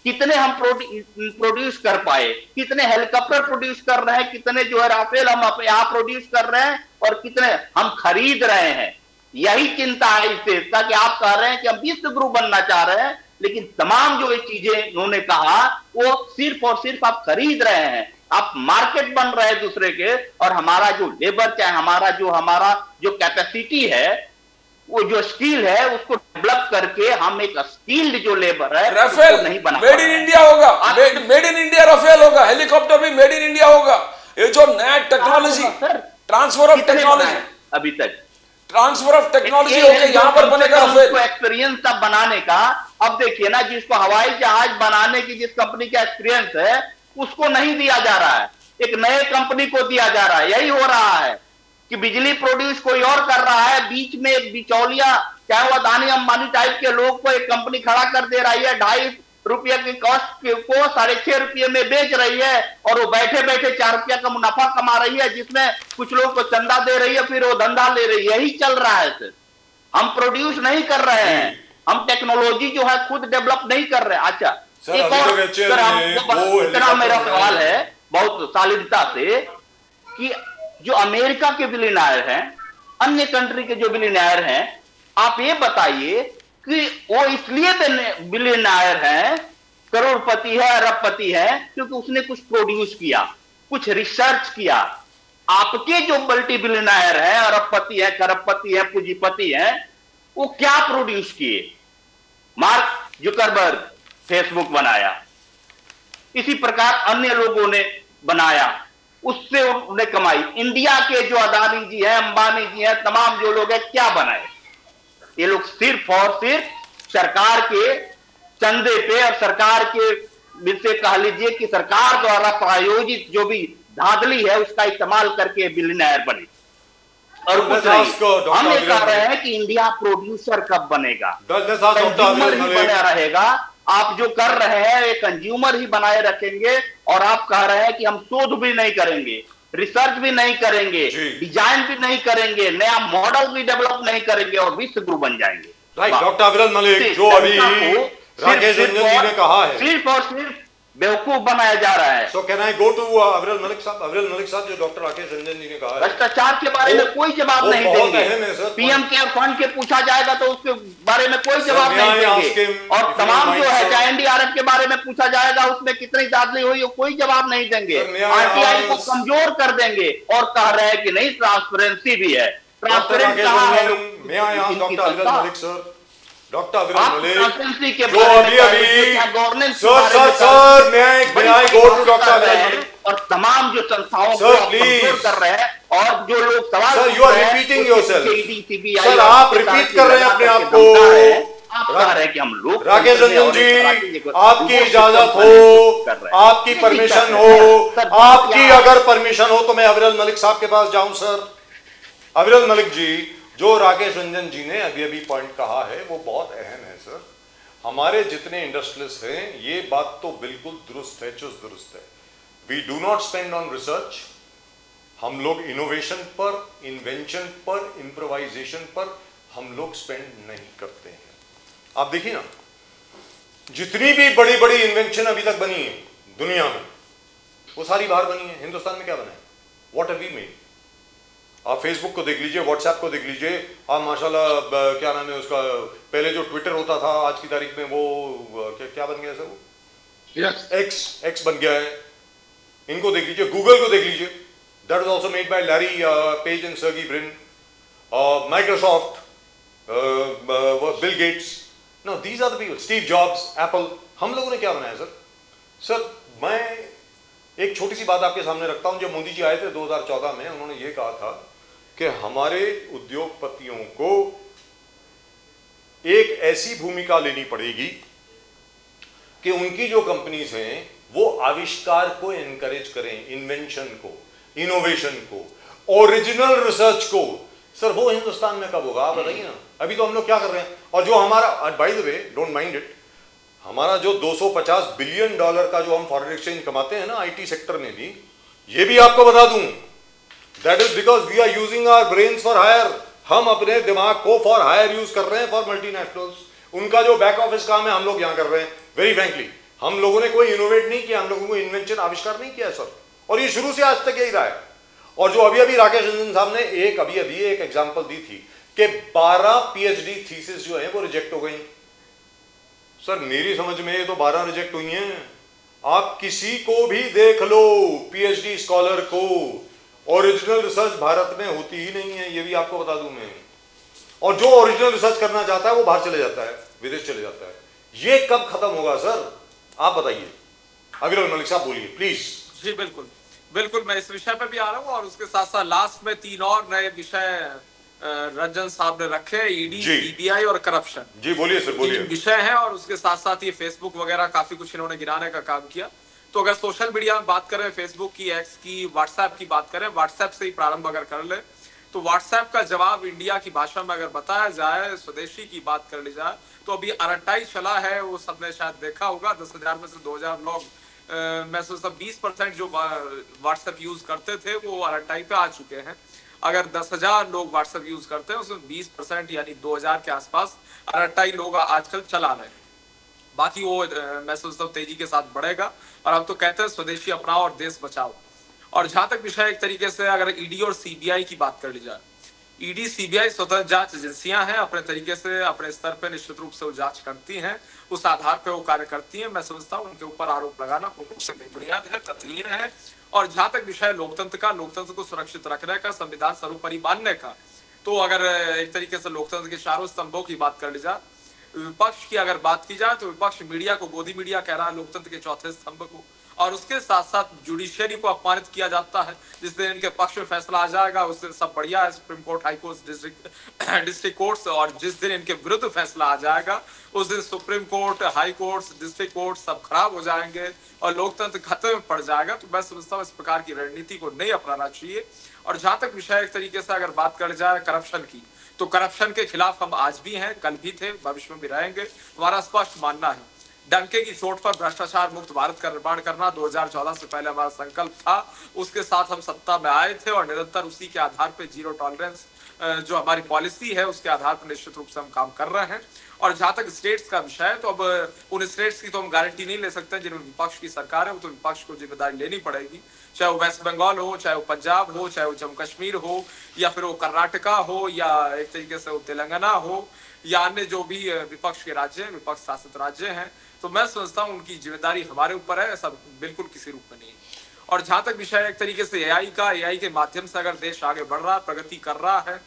Speaker 4: कितने हम प्रोड्यूस कर पाए, कितने हेलीकॉप्टर प्रोड्यूस कर रहे हैं, कितने जो है राफेल हम यहाँ प्रोड्यूस कर रहे हैं और कितने हम खरीद रहे हैं। यही चिंता है इससे, ताकि आप कह रहे हैं कि हम विश्व गुरु बनना चाह रहे हैं, लेकिन तमाम जो ये चीजें उन्होंने कहा वो सिर्फ और सिर्फ आप खरीद रहे हैं, आप मार्केट बन रहे हैं दूसरे के, और हमारा जो लेबर, चाहे हमारा जो कैपेसिटी है, वो जो स्किल है उसको डेवलप करके हम एक स्किल्ड जो लेबर है
Speaker 2: राफेल
Speaker 4: नहीं बना,
Speaker 2: मेड इन इंडिया होगा, मेड इन इंडिया राफेल होगा, हेलीकॉप्टर भी मेड इन इंडिया होगा। ये जो नया टेक्नोलॉजी, ट्रांसफर ऑफ टेक्नोलॉजी,
Speaker 4: अभी तक
Speaker 2: ट्रांसफर ऑफ टेक्नोलॉजी होकर यहाँ पर बनेगा राफेल।
Speaker 4: एक्सपीरियंस था बनाने का। अब देखिए ना, जिसको हवाई जहाज बनाने की जिस कंपनी का एक्सपीरियंस है उसको नहीं दिया जा रहा है, एक नए कंपनी को दिया जा रहा है। यही हो रहा है कि बिजली प्रोड्यूस कोई और कर रहा है, बीच में एक बिचौलिया, चाहे वो अदानी अंबानी टाइप के लोग को एक कंपनी खड़ा कर दे रही है, 2.5 रुपये की कॉस्ट को 6.5 रुपये में बेच रही है, और वो बैठे बैठे 4 रुपया का मुनाफा कमा रही है, जिसमें कुछ लोग को चंदा दे रही है, फिर वो धंधा ले रही है। यही चल रहा है सर। हम प्रोड्यूस नहीं कर रहे हैं, हम टेक्नोलॉजी जो है खुद डेवलप नहीं कर रहे हैं। अच्छा, एक और इतना मेरा सवाल है बहुत शालीनता से, कि जो अमेरिका के बिलियनियर हैं, अन्य कंट्री के जो बिलियनियर हैं, आप ये बताइए कि वो इसलिए बिलियनियर हैं, करोड़पति है, अरबपति है, क्योंकि उसने कुछ प्रोड्यूस किया, कुछ रिसर्च किया। आपके जो मल्टी बिलियनियर हैं, अरबपति है, करोड़पति है, पूंजीपति हैं, वो क्या प्रोड्यूस किए? मार्क जुकरबर्ग फेसबुक बनाया, इसी प्रकार अन्य लोगों ने बनाया, उससे उन्होंने कमाई। इंडिया के जो अदानी जी हैं, अंबानी जी हैं, तमाम जो लोग हैं, क्या बनाए? ये लोग सिर्फ और सिर्फ सरकार के चंदे पे और सरकार के से कह लीजिए कि सरकार द्वारा प्रायोजित जो भी धांधली है उसका इस्तेमाल करके बिलियनियर बने, और कुछ नहीं। हम ये कह रहे हैं कि इंडिया प्रोड्यूसर कब बनेगा? कंज्यूमर ही बना रहेगा। आप जो कर रहे हैं ये कंज्यूमर ही बनाए रखेंगे, और आप कह रहे हैं कि हम शोध भी नहीं करेंगे, रिसर्च भी नहीं करेंगे, डिजाइन भी नहीं करेंगे, नया मॉडल भी डेवलप नहीं करेंगे, और विश्व गुरु बन जाएंगे।
Speaker 1: राइट, डॉक्टर अविरल मलिक, जो अभी राकेश रंजन जी ने कहा है,
Speaker 4: सिर्फ और सिर्फ बेवकूफ बनाया जा रहा है।
Speaker 1: So can I go to अविरल मलिक साहब? अविरल मलिक साहब, जो डॉक्टर राकेश रंजन जी ने कहा है,
Speaker 4: भ्रष्टाचार के बारे में कोई जवाब नहीं देंगे। पीएम केयर फंड के पूछा जाएगा तो उसके बारे में कोई जवाब नहीं देंगे, और तमाम जो है, चाहे एनडीआरएफ के बारे में पूछा जाएगा उसमें कितनी दाखिली हुई, कोई जवाब नहीं देंगे। आरटीआई को कमजोर कर देंगे, और कह रहे हैं कि नहीं ट्रांसपेरेंसी भी है। ट्रांसपेरेंट कहां है?
Speaker 1: डॉक्टर अविरल मलिक,
Speaker 4: के
Speaker 1: जो अभी
Speaker 4: गवर्नेंस
Speaker 1: सर मैं गो टू डॉक्टर अविरल मलिक,
Speaker 4: और तमाम जो संस्थाओं को कमजोर कर रहे हैं, और जो लोग सवाल
Speaker 1: sir, you are repeating yourself, sir आप रिपीट कर रहे हैं अपने आप को।
Speaker 4: आप कह रहे हैं कि हम लोग,
Speaker 1: राकेश रंजन जी, आपकी इजाजत हो, आपकी परमिशन हो, आपकी अगर परमिशन हो तो मैं अविरल मलिक साहब के पास जाऊं। सर अविरल मलिक जी, जो राकेश रंजन जी ने अभी अभी पॉइंट कहा है वो बहुत अहम है। सर, हमारे जितने इंडस्ट्रियलिस्ट हैं, ये बात तो बिल्कुल दुरुस्त है, चुस्त दुरुस्त है। We do not spend on research. हम लोग इनोवेशन पर, इन्वेंशन पर, इम्प्रोवाइजेशन पर हम लोग स्पेंड नहीं करते हैं। आप देखिए ना, जितनी भी बड़ी बड़ी इन्वेंशन अभी तक बनी है दुनिया में, वो सारी बाहर बनी है। हिंदुस्तान में क्या बना है? What have we made? आप फेसबुक को देख लीजिए, व्हाट्सएप को देख लीजिए, आप माशाल्लाह क्या नाम है उसका, पहले जो ट्विटर होता था आज की तारीख में वो क्या बन गया सर? वो एक्स बन गया है। इनको देख लीजिए, गूगल को देख लीजिए, that was also made by Larry Page and Sergey Brin. Microsoft, Bill Gates, no these are the people, Steve Jobs, Apple. हम लोगों ने क्या बनाया सर? सर मैं एक छोटी सी बात आपके सामने रखता हूं। जब मोदी जी आए थे 2014 में, उन्होंने ये कहा था कि हमारे उद्योगपतियों को एक ऐसी भूमिका लेनी पड़ेगी कि उनकी जो कंपनीज हैं वो आविष्कार को एनकरेज करें, इन्वेंशन को, इनोवेशन को, ओरिजिनल रिसर्च को, सर वो हिंदुस्तान में कब होगा आप बताइए ना। अभी तो हम लोग क्या कर रहे हैं, और जो हमारा, by the way don't mind it, हमारा जो 250 बिलियन डॉलर का जो हम फॉरेन एक्सचेंज कमाते हैं ना आईटी सेक्टर में भी, ये भी आपको बता दूं, that is because we are using our brains for higher. हम अपने दिमाग को फॉर हायर यूज कर रहे हैं फॉर मल्टीनेशनल्स। उनका जो बैक ऑफिस काम है हम लोग यहां कर रहे हैं। वेरी फ्रैंकली हम लोगों ने कोई इनोवेट नहीं किया, हम लोगों को इन्वेंशन आविष्कार नहीं किया सर, और ये शुरू से आज तक यही रहा है। और जो अभी अभी राकेश रंजन साहब ने अभी एक एग्जांपल दी थी कि 12 पीएचडी थीसिस जो है वो रिजेक्ट हो गई। सर मेरी समझ में ये तो 12 रिजेक्ट हुई हैं। आप किसी को भी देख लो पीएचडी स्कॉलर को, ओरिजिनल रिसर्च भारत में होती ही नहीं है, ये भी आपको बता दूं मैं। और जो ओरिजिनल रिसर्च करना चाहता है वो बाहर चले जाता है, विदेश चले जाता है। ये कब खत्म होगा सर, आप बताइए। अविरल मलिक साहब बोलिए प्लीज।
Speaker 5: जी बिल्कुल बिल्कुल, मैं इस विषय पे भी आ रहा हूँ, और उसके साथ साथ लास्ट में 3 और नए विषय रंजन साहब ने रखे, ईडी, सीबीआई और करप्शन।
Speaker 1: जी बोलिए सर, बोलिए।
Speaker 5: विषय है, और उसके साथ साथ ये फेसबुक वगैरह काफी कुछ इन्होंने गिराने का काम किया। तो अगर सोशल मीडिया में बात करें, फेसबुक की, एक्स की, व्हाट्सएप की बात करें, व्हाट्सएप से ही प्रारंभ अगर कर ले, तो व्हाट्सएप का जवाब इंडिया की भाषा में अगर बताया जाए, स्वदेशी की बात कर ली जाए, तो अभी अरटाई चला है, वो सबने शायद देखा होगा। 10,000 में से 2,000 लोग, मैं सोचता 20% जो व्हाट्सएप यूज करते थे वो अरटाई पे आ चुके हैं। अगर 10,000 लोग व्हाट्सएप यूज करते हैं उसमें 20% यानी 2,000 के आसपास अरटाई लोग आजकल चला रहे हैं। बाकी वो मैं सोचता हूँ तेजी के साथ बढ़ेगा, और हम तो कहते हैं स्वदेशी अपनाओ और देश बचाओ। और जहां तक विषय एक तरीके से अगर ईडी और सीबीआई की बात कर ली जाए, ईडी सीबीआई स्वतंत्र जांच एजेंसियां हैं, अपने तरीके से अपने स्तर पे निश्चित रूप से वो जांच करती हैं, उस आधार पे वो कार्य करती हैं। मैं समझता हूँ उनके ऊपर आरोप लगाना से बेबुनियाद है, तथ्यहीन है। और जहां तक विषय लोकतंत्र का, लोकतंत्र को सुरक्षित रखने का, संविधान सर्वोपरि मानने का, तो अगर एक तरीके से लोकतंत्र के चारों स्तंभों की बात कर ली जाए, विपक्ष की अगर बात की जाए तो विपक्ष मीडिया को गोदी मीडिया कह रहा है, लोकतंत्र के चौथे स्तंभ को, और उसके साथ साथ जुडिशियरी को अपमानित किया जाता है। जिस दिन इनके पक्ष में फैसला आ जाएगा उस दिन सब बढ़िया है, supreme court, high court, district courts, और जिस दिन इनके विरुद्ध फैसला आ जाएगा उस दिन supreme court, high court, district court सब खराब हो जाएंगे और लोकतंत्र खतरे में पड़ जाएगा। तो मैं समझता हूँ इस प्रकार की रणनीति को नहीं अपनाना चाहिए। और जहां तक विषय एक तरीके से अगर बात कर जाए करप्शन की, तो करप्शन के खिलाफ हम आज भी हैं, कल भी थे, भविष्य में भी रहेंगे। हमारा स्पष्ट मानना है डंके की चोट पर भ्रष्टाचार मुक्त भारत का निर्माण करना 2014 से पहले हमारा संकल्प था। उसके साथ हम सत्ता में आए थे और निरंतर उसी के आधार पे जीरो टॉलरेंस जो हमारी पॉलिसी है उसके आधार पर निश्चित रूप से हम काम कर रहे हैं। और जहां तक स्टेट्स का विषय है, तो अब उन स्टेट्स की तो हम गारंटी नहीं ले सकते जिनमें विपक्ष की सरकार है, वो तो विपक्ष को जिम्मेदारी लेनी पड़ेगी। चाहे वो वेस्ट बंगाल हो, चाहे वो पंजाब हो, चाहे वो जम्मू कश्मीर हो, या फिर वो कर्नाटका हो, या एक तरीके से वो तेलंगाना हो, या अन्य जो भी विपक्ष के राज्य हैं, विपक्ष शासित राज्य हैं। तो मैं समझता हूँ उनकी जिम्मेदारी हमारे ऊपर है, ऐसा बिल्कुल किसी रूप में नहीं है। और जहां तक विषय एक तरीके से एआई के माध्यम से अगर देश आगे बढ़ रहा है, प्रगति कर रहा है,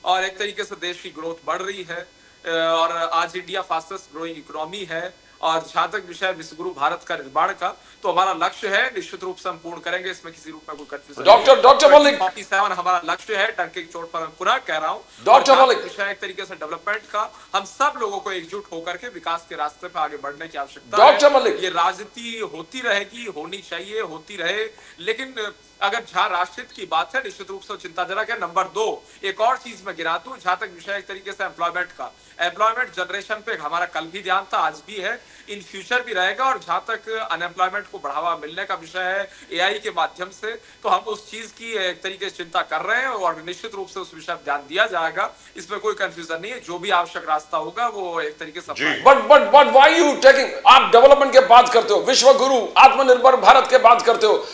Speaker 5: और एक तरीके से देश की ग्रोथ बढ़ रही है, और आज इंडिया फास्टेस्ट ग्रोइंग इकोनॉमी है। और जहां तक विषय विश्वगुरु भारत का निर्माण का, तो हमारा लक्ष्य है, निश्चित रूप से हम पूर्ण करेंगे, इसमें किसी रूप में कोई कंफ्यूजन नहीं।
Speaker 2: डॉक्टर मलिक
Speaker 5: 47 हमारा लक्ष्य है, डंके की चोट पर मैं पुनः कह रहा हूँ।
Speaker 2: डॉक्टर मलिक
Speaker 5: विषय एक तरीके से डेवलपमेंट का, हम सब लोगों को एकजुट होकर के विकास के रास्ते पर आगे बढ़ने की आवश्यकता है।
Speaker 2: डॉक्टर मलिक,
Speaker 5: ये राजनीति होती रहेगी, होनी चाहिए, होती रहे, लेकिन अगर जहां राष्ट्रहित की बात है निश्चित रूप से चिंताजनक है। नंबर 2 एक और चीज मैं गिरा दूं, जहां तक विषय एक तरीके से एम्प्लॉयमेंट का, एम्प्लॉयमेंट जनरेशन पे हमारा कल भी ध्यान था, आज भी है, इन फ्यूचर भी रहेगा। और जहां तक अनएम्प्लॉयमेंट को बढ़ावा मिलने का विषय है एआई के माध्यम से, तो हम उस चीज की एक तरीके से चिंता कर रहे हैं और निश्चित रूप से उस विषय पर ध्यान दिया जाएगा। इसमें कोई कंफ्यूजन नहीं है, जो भी आवश्यक रास्ता होगा वो एक तरीके से।
Speaker 2: बट व्हाई यू टेकिंग, आप डेवलपमेंट के बात करते हो, विश्व गुरु, आत्मनिर्भर भारत के बात करते हो,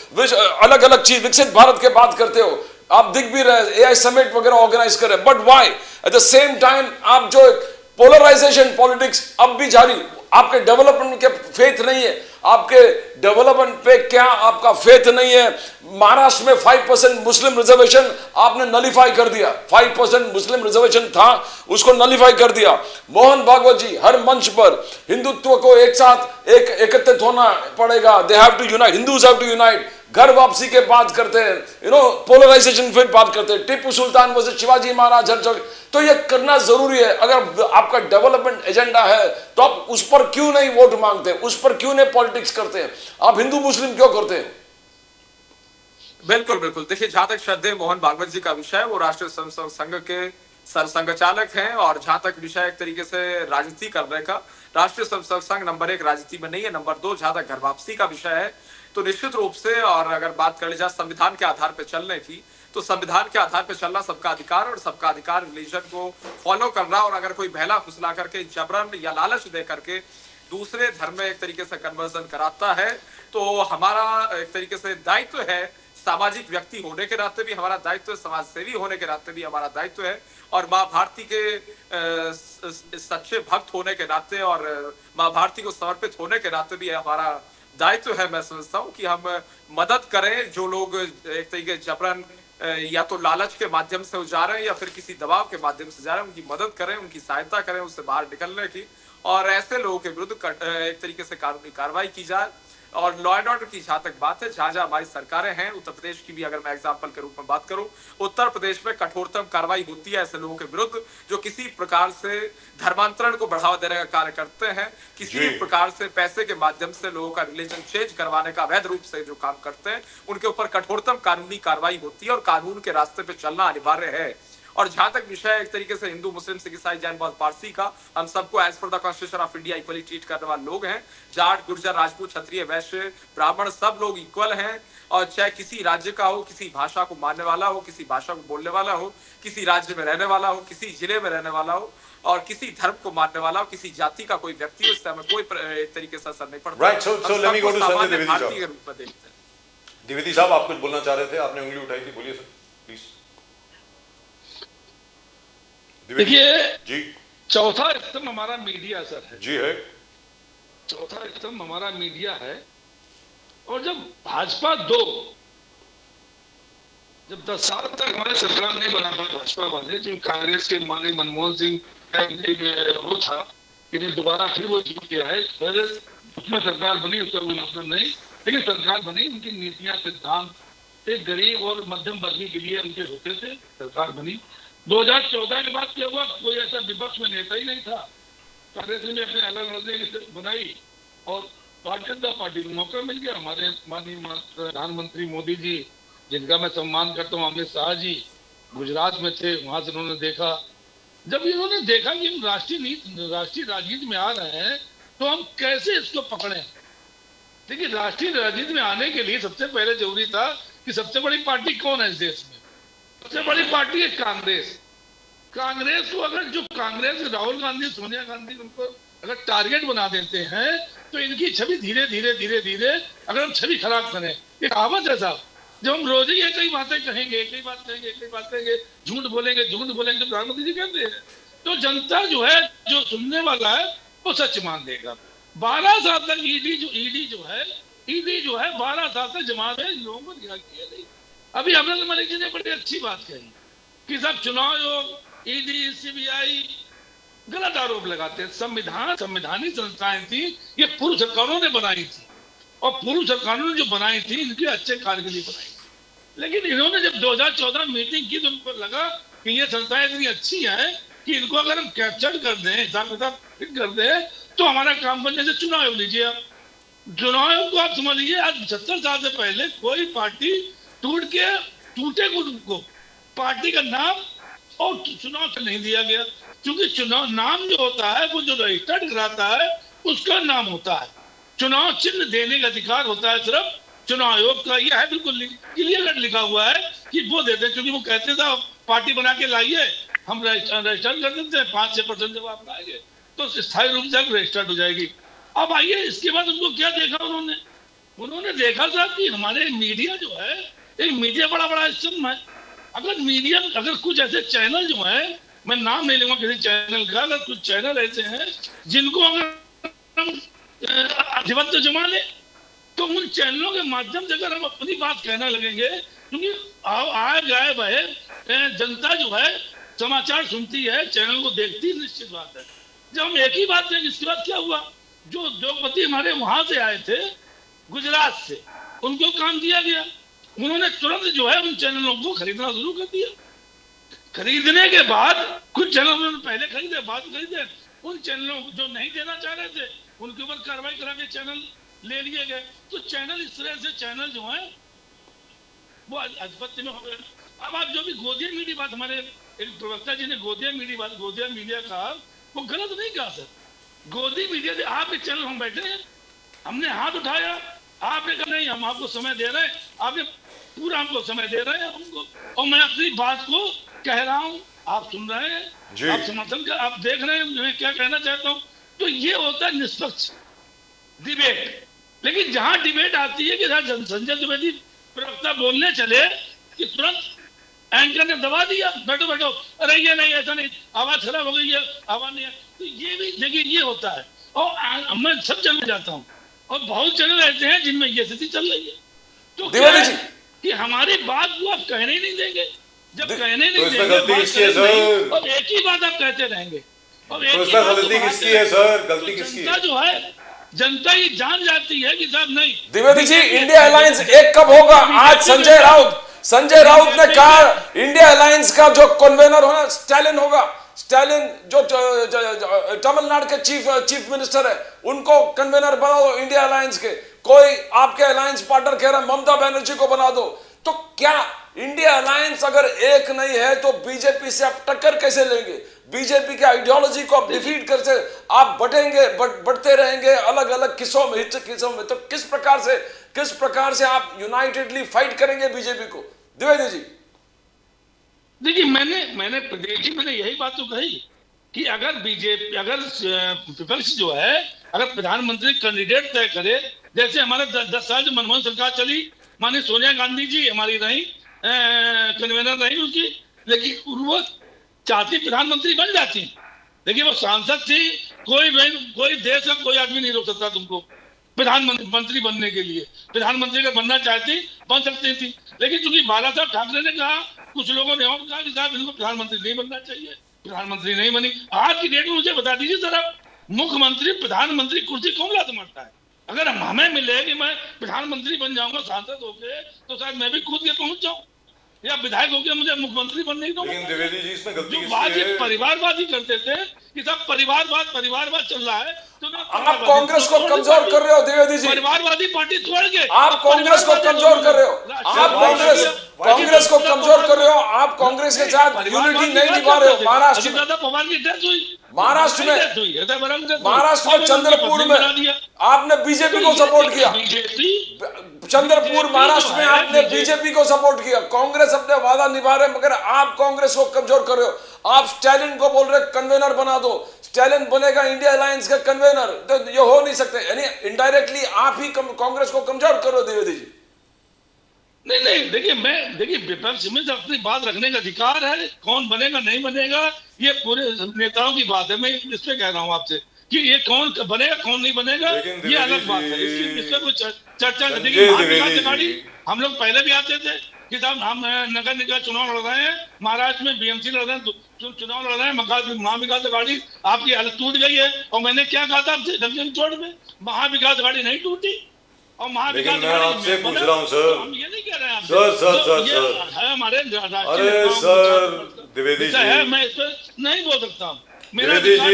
Speaker 2: अलग अलग चीज, विकसित भारत के बात करते हो, आप दिख भी रहे एआई समिट वगैरह ऑर्गेनाइज कर रहे, but why at the same time आप जो पोलराइजेशन पॉलिटिक्स अब भी जारी, आपके डेवलपमेंट के फेथ नहीं है, आपके डेवलपमेंट पे क्या आपका फेथ नहीं है। महाराष्ट्र में 5% मुस्लिम रिजर्वेशन आपने नलिफाई कर दिया, 5% मुस्लिम रिजर्वेशन था उसको नलिफाई कर दिया। मोहन भागवत जी हर मंच पर हिंदुत्व को एक साथ एकत्रित होना पड़ेगा, they have to unite, Hindus have to unite, घर वापसी के बात करते हैं, पोलराइजेशन फिर बात करते हैं, टिप्पू सुल्तान वर्सेस शिवाजी महाराज, तो ये करना जरूरी है। अगर आपका डेवलपमेंट एजेंडा है तो आप उस पर क्यों नहीं वोट मांगते, उस पर क्यों नहीं पॉलिटिक्स करते हैं, आप हिंदू मुस्लिम क्यों करते हैं?
Speaker 5: बिल्कुल बिल्कुल। देखिए, जहां तक श्रद्धेय मोहन भागवत जी का विषय है, वो राष्ट्रीय स्वयंसेवक संघ के सरसंघचालक हैं, और जहां तक विषय एक तरीके से राजनीति करने का, राष्ट्रीय स्वयंसेवक संघ नंबर 1 राजनीति में नहीं है। नंबर 2, जहां तक घर वापसी का विषय है, तो निश्चित रूप से, और अगर बात कर ली जाए संविधान के आधार पर चलने की, तो संविधान के आधार पर चलना सबका अधिकार, और सबका अधिकार रिलीजन को फॉलो करना। और अगर कोई बहला फुसला करके, जबरन या लालच दे करके दूसरे धर्म में एक तरीके से कन्वर्जन कराता है, तो हमारा एक तरीके से दायित्व है, सामाजिक व्यक्ति होने के नाते भी हमारा दायित्व है, समाज सेवी होने के नाते भी हमारा दायित्व है, और माँ भारती के सच्चे भक्त होने के नाते, और माँ भारती को समर्पित होने के नाते भी हमारा दायित्व है। मैं समझता हूँ कि हम मदद करें जो लोग एक तरीके जबरन या तो लालच के माध्यम से जा रहे हैं या फिर किसी दबाव के माध्यम से जा रहे हैं, उनकी मदद करें, उनकी सहायता करें उससे बाहर निकलने की, और ऐसे लोगों के विरुद्ध एक तरीके से कानूनी कार्रवाई की जाए। और लॉ एंड ऑर्डर की जहां तक बात है, जहां जहां हमारी सरकारें हैं, उत्तर प्रदेश की भी अगर मैं एग्जांपल के रूप में बात करूं, उत्तर प्रदेश में कठोरतम कार्रवाई होती है ऐसे लोगों के विरुद्ध जो किसी प्रकार से धर्मांतरण को बढ़ावा देने का कार्य करते हैं, किसी भी प्रकार से पैसे के माध्यम से लोगों का रिलीजन चेंज करवाने का अवैध रूप से जो काम करते हैं, उनके ऊपर कठोरतम कानूनी कार्रवाई होती है, और कानून के रास्ते पे चलना अनिवार्य है। और जहां तक विषय एक तरीके से हिंदू, मुस्लिम, सिख, ईसाई, जैन, बौद्ध, पारसी का, हम सबको as per the constitution of India equally treat करने वाले लोग हैं। जाट, गुर्जर, राजपूत, क्षत्रिय, वैश्य, ब्राह्मण, सब लोग इक्वल हैं, और चाहे किसी राज्य का हो, किसी भाषा को मानने वाला हो, किसी भाषा को बोलने वाला हो, किसी राज्य में रहने वाला हो, किसी जिले में रहने वाला हो, और किसी धर्म को मानने वाला हो, किसी जाति का कोई व्यक्ति हो, इससे हमें कोई एक तरीके से असर नहीं पड़ता।
Speaker 1: Right, so let me go to Sanjay Dwivedi
Speaker 5: भारतीय के रूप में देखते हैं।
Speaker 1: द्विवेदी साहब, आप कुछ बोलना चाह रहे थे, आपने उंगली उठाई थी, बोलिए सर प्लीज।
Speaker 3: देखिए,
Speaker 1: जी
Speaker 3: चौथा स्तंभ हमारा मीडिया सर है।
Speaker 1: जी है।
Speaker 3: चौथा स्तंभ हमारा मीडिया है। और जब भाजपा 2, जब 10 साल तक हमारे सरकार नहीं बना पाए भाजपा वाले, जो कांग्रेस के माननीय मनमोहन सिंह वो था कि दोबारा फिर वो जीत के आए, पहले उसमें सरकार बनी, उसका कोई मतलब नहीं, लेकिन सरकार बनी, उनकी नीतियां, सिद्धांत एक गरीब और मध्यम वर्गीय के लिए उनके होते थे, सरकार बनी। 2014 के बाद क्या हुआ, कोई ऐसा विपक्ष में नेता ही नहीं था। कांग्रेस ने अपने अलग अलग बनाई, और भारतीय जनता पार्टी को मौका मिल गया। हमारे माननीय प्रधानमंत्री मोदी जी, जिनका मैं सम्मान करता हूँ, अमित शाह जी गुजरात में थे, वहां से उन्होंने देखा, जब इन्होंने देखा कि हम राष्ट्रीय राजनीति में आ रहे हैं, तो हम कैसे इसको पकड़े। देखिए, राष्ट्रीय राजनीति में आने के लिए सबसे पहले जरूरी था कि सबसे बड़ी पार्टी कौन है इस देश में। सबसे बड़ी पार्टी है कांग्रेस। कांग्रेस को अगर जो कांग्रेस राहुल गांधी, सोनिया गांधी उनको अगर टारगेट बना देते हैं, तो इनकी छवि धीरे धीरे धीरे धीरे अगर हम छवि खराब करें, एक कहावत है साहब, जब हम रोज ही एक ही बातें कहेंगे, एक ही बात कहेंगे, झूठ बोलेंगे, तो प्रधानमंत्री जी कहते हैं, तो जनता जो है, जो सुनने वाला है, वो सच मान देगा। 12 साल तक ईडी जो है 12 साल तक जमात है, लोगों को दिखा किया नहीं। अभी अमृत मलिक जी ने बड़ी अच्छी बात कही कि सब चुनाव आयोग, ईडी, सीबीआई गलत आरोप लगाते हैं। संवैधानिक संस्थाएं थी, ये पूर्व सरकारों ने बनाई थी, और पूर्व सरकारों ने जो बनाई थी, इनके अच्छे कार्य के लिए बनाई थी। लेकिन इन्होंने जब 2014 मीटिंग की, तो उनको लगा कि ये संस्थाएं इतनी अच्छी हैं कि इनको अगर हम कैप्चर कर दें, हिसाब किताब फिट कर दें, तो हमारा काम बनने से चुनाव आयोग लीजिए। आप चुनाव आयोग को आप समझ लीजिए, आज 75 साल से पहले कोई पार्टी टूटे को पार्टी का नाम और चुनाव से नहीं दिया गया, क्योंकि चुनाव नाम जो होता है, वो जो रजिस्टर्ड कराता है, उसका नाम होता है। चुनाव चिन्ह देने का अधिकार होता है सिर्फ चुनाव आयोग का। यह है बिल्कुल क्लियर कट लिखा हुआ है कि वो देते, क्योंकि वो कहते थे पार्टी बना के लाइए, हम रजिस्टर कर देते हैं, 5-6% जब आप लाएंगे तो स्थायी रूप से रजिस्टर्ड हो जाएगी। अब आइए, इसके बाद उनको क्या देखा उन्होंने देखा था कि हमारे मीडिया जो है, एक मीडिया बड़ा स्तंभ है। अगर कुछ ऐसे चैनल जो है, मैं नाम नहीं लूंगा किसी चैनल का, अगर कुछ चैनल ऐसे हैं जिनको अगर हम अधिपत्य जमा ले, तो उन चैनलों के माध्यम से अगर हम अपनी बात कहना लगेंगे, क्योंकि आए गए भाई जनता जो है समाचार सुनती है, चैनल को देखती, निश्चित बात है। जब हम एक ही बात कहेंगे, इसके बाद क्या हुआ, जो उद्योगपति हमारे वहां से आए थे गुजरात से, उनको काम दिया गया, उन्होंने तुरंत जो है उन चैनलों को खरीदना शुरू कर दिया। खरीदने के बाद कुछ चैनल उन्होंने पहले खरीदे, बाद में खरीदे, उन चैनलों जो नहीं देना चाह रहे थे उनके ऊपर कार्रवाई करा के चैनल ले लिए गए। तो चैनल इस तरह से चैनल जो है वो आधिपत्य में हो गया। अब आप जो भी गोदिया मीडिया बात, हमारे एक प्रवक्ता जी ने गोदिया मीडिया कहा, वो गलत नहीं कहा सर। गोदी मीडिया से आप एक चैनल हम बैठे हैं, हमने हाथ उठाया, आपने कहा नहीं हम आपको समय दे रहे हैं, आपने पूरा हमको समय दे रहे हैं हमको, और मैं अपनी बात को कह रहा हूँ, आप सुन रहे हैं, आप समर्थन कर, आप देख रहे हैं मैं क्या कहना चाहता हूँ। तो ये होता है निष्पक्ष डिबेट। लेकिन जहां डिबेट आती है कि संजय द्विवेदी प्रवक्ता बोलने चले कि तुरंत एंकर ने दबा दिया, बैठो बैठो, अरे ये नहीं, ऐसा नहीं, आवाज खराब हो गई है, आवाज नहीं है। तो ये भी देखिए ये होता है। और मैं सब चैनल जाता हूँ और बहुत चैनल ऐसे हैं जिनमें ये स्थिति चल रही है। तो क्या है कि हमारी बात को आप कहने ही नहीं देंगे, जब कहने नहीं देंगे और एक ही बात आप कहते रहेंगे, और
Speaker 1: गलती किसकी है सर? गलती किसकी है?
Speaker 3: जो है जनता ये जान जाती है कि साहब नहीं।
Speaker 2: द्विवेदी जी, इंडिया अलायंस एक कब होगा? आज संजय राउत ने कहा इंडिया अलायंस का जो कन्वेनर होना स्टालिन होगा। स्टालिन जो तमिलनाडु के चीफ मिनिस्टर है, उनको कन्वेनर बना दो इंडिया अलायंस के। कोई आपके अलायंस पार्टनर कह रहा है ममता बनर्जी को बना दो। तो क्या इंडिया अलायंस अगर एक नहीं है तो बीजेपी से आप टक्कर कैसे लेंगे? बीजेपी के आइडियोलॉजी को आप डिफीट करते आप बढ़ते रहेंगे अलग अलग किस्सों में। तो किस प्रकार से आप यूनाइटेडली फाइट करेंगे बीजेपी को? द्विवेदी जी
Speaker 3: देखिए, मैंने यही बात तो कही कि अगर बीजेपी, अगर विपक्ष जो है, अगर प्रधानमंत्री कैंडिडेट तय करे, जैसे हमारे 10 साल जो मनमोहन सरकार चली, माननीय सोनिया गांधी जी हमारी रही कन्वेनर रही उसकी, लेकिन वो चाहती प्रधानमंत्री बन जाती। देखिए वो सांसद थी, कोई देश का कोई आदमी नहीं रोक सकता तुमको प्रधानमंत्री बनने के लिए। प्रधानमंत्री का बनना चाहती बन सकती थी, लेकिन चूंकि बाला साहब ठाकरे ने कहा, कुछ लोगों ने और कहा कि साहब इनको प्रधानमंत्री नहीं बनना चाहिए, प्रधानमंत्री नहीं बनी। आज की डेट में मुझे बता दीजिए जरा, मुख्यमंत्री प्रधानमंत्री कुर्सी कौन ला समझता है? अगर हमें मिले कि मैं प्रधानमंत्री बन जाऊंगा सांसद होके, तो शायद मैं भी कूद के पहुंच जाऊं, या विधायक होकर मुझे मुख्यमंत्री बनने की।
Speaker 1: लेकिन द्विवेदी जी इसमें गलती
Speaker 3: जो बात ये परिवारवादी करते थे कि सब परिवारवाद चल रहा है, तो
Speaker 2: आप कांग्रेस को कमजोर कर रहे हो द्विवेदी जी।
Speaker 3: परिवारवादी पार्टी छोड़ के
Speaker 2: आप कांग्रेस को कमजोर कर रहे हो। आप कांग्रेस को कमजोर कर रहे हो। आप कांग्रेस के साथ यूनिटी नहीं निभा रहे हो। महाराष्ट्र में
Speaker 3: पवार की डेथ हुई,
Speaker 2: महाराष्ट्र में चंद्रपुर में आपने बीजेपी को सपोर्ट किया। चंद्रपुर महाराष्ट्र में आपने बीजेपी को सपोर्ट किया। कांग्रेस अपने वादा निभा रहे, मगर आप कांग्रेस को कमजोर कर रहे हो। आप स्टालिन को बोल रहे कन्वेनर बना दो, स्टालिन बनेगा इंडिया अलायंस का कन्वेनर, तो ये हो नहीं सकते। यानी इनडायरेक्टली आप ही कांग्रेस को कमजोर करो द्विवेदी जी।
Speaker 3: नहीं, देखिए विपक्ष में अपनी बात रखने का अधिकार है। कौन बनेगा नहीं बनेगा ये पूरे नेताओं की बात है। मैं इस पे कह रहा हूँ आपसे कि ये कौन बनेगा कौन नहीं बनेगा ये अलग बात है। इसमें कोई चर्चा नहीं। देखिए हम लोग पहले भी आते थे कि साहब हम नगर निगम चुनाव लड़ रहे हैं, महाराष्ट्र में बीएमसी लड़ रहे हैं, चुनाव लड़ रहे हैं, महाविकास अघाड़ी आपकी हालत टूट गई है। और मैंने क्या कहा था आपसे चोट में, महाविकास अघाड़ी नहीं टूटी। और
Speaker 1: लेकिन मैं आपसे पूछ रहा हूँ सर,
Speaker 3: हम ये नहीं कह रहे हैं
Speaker 1: सर
Speaker 3: है हमारे
Speaker 1: अरे सर द्विवेदी जी,
Speaker 3: मैं इस पर नहीं बोल सकता हूँ।
Speaker 1: द्विवेदी जी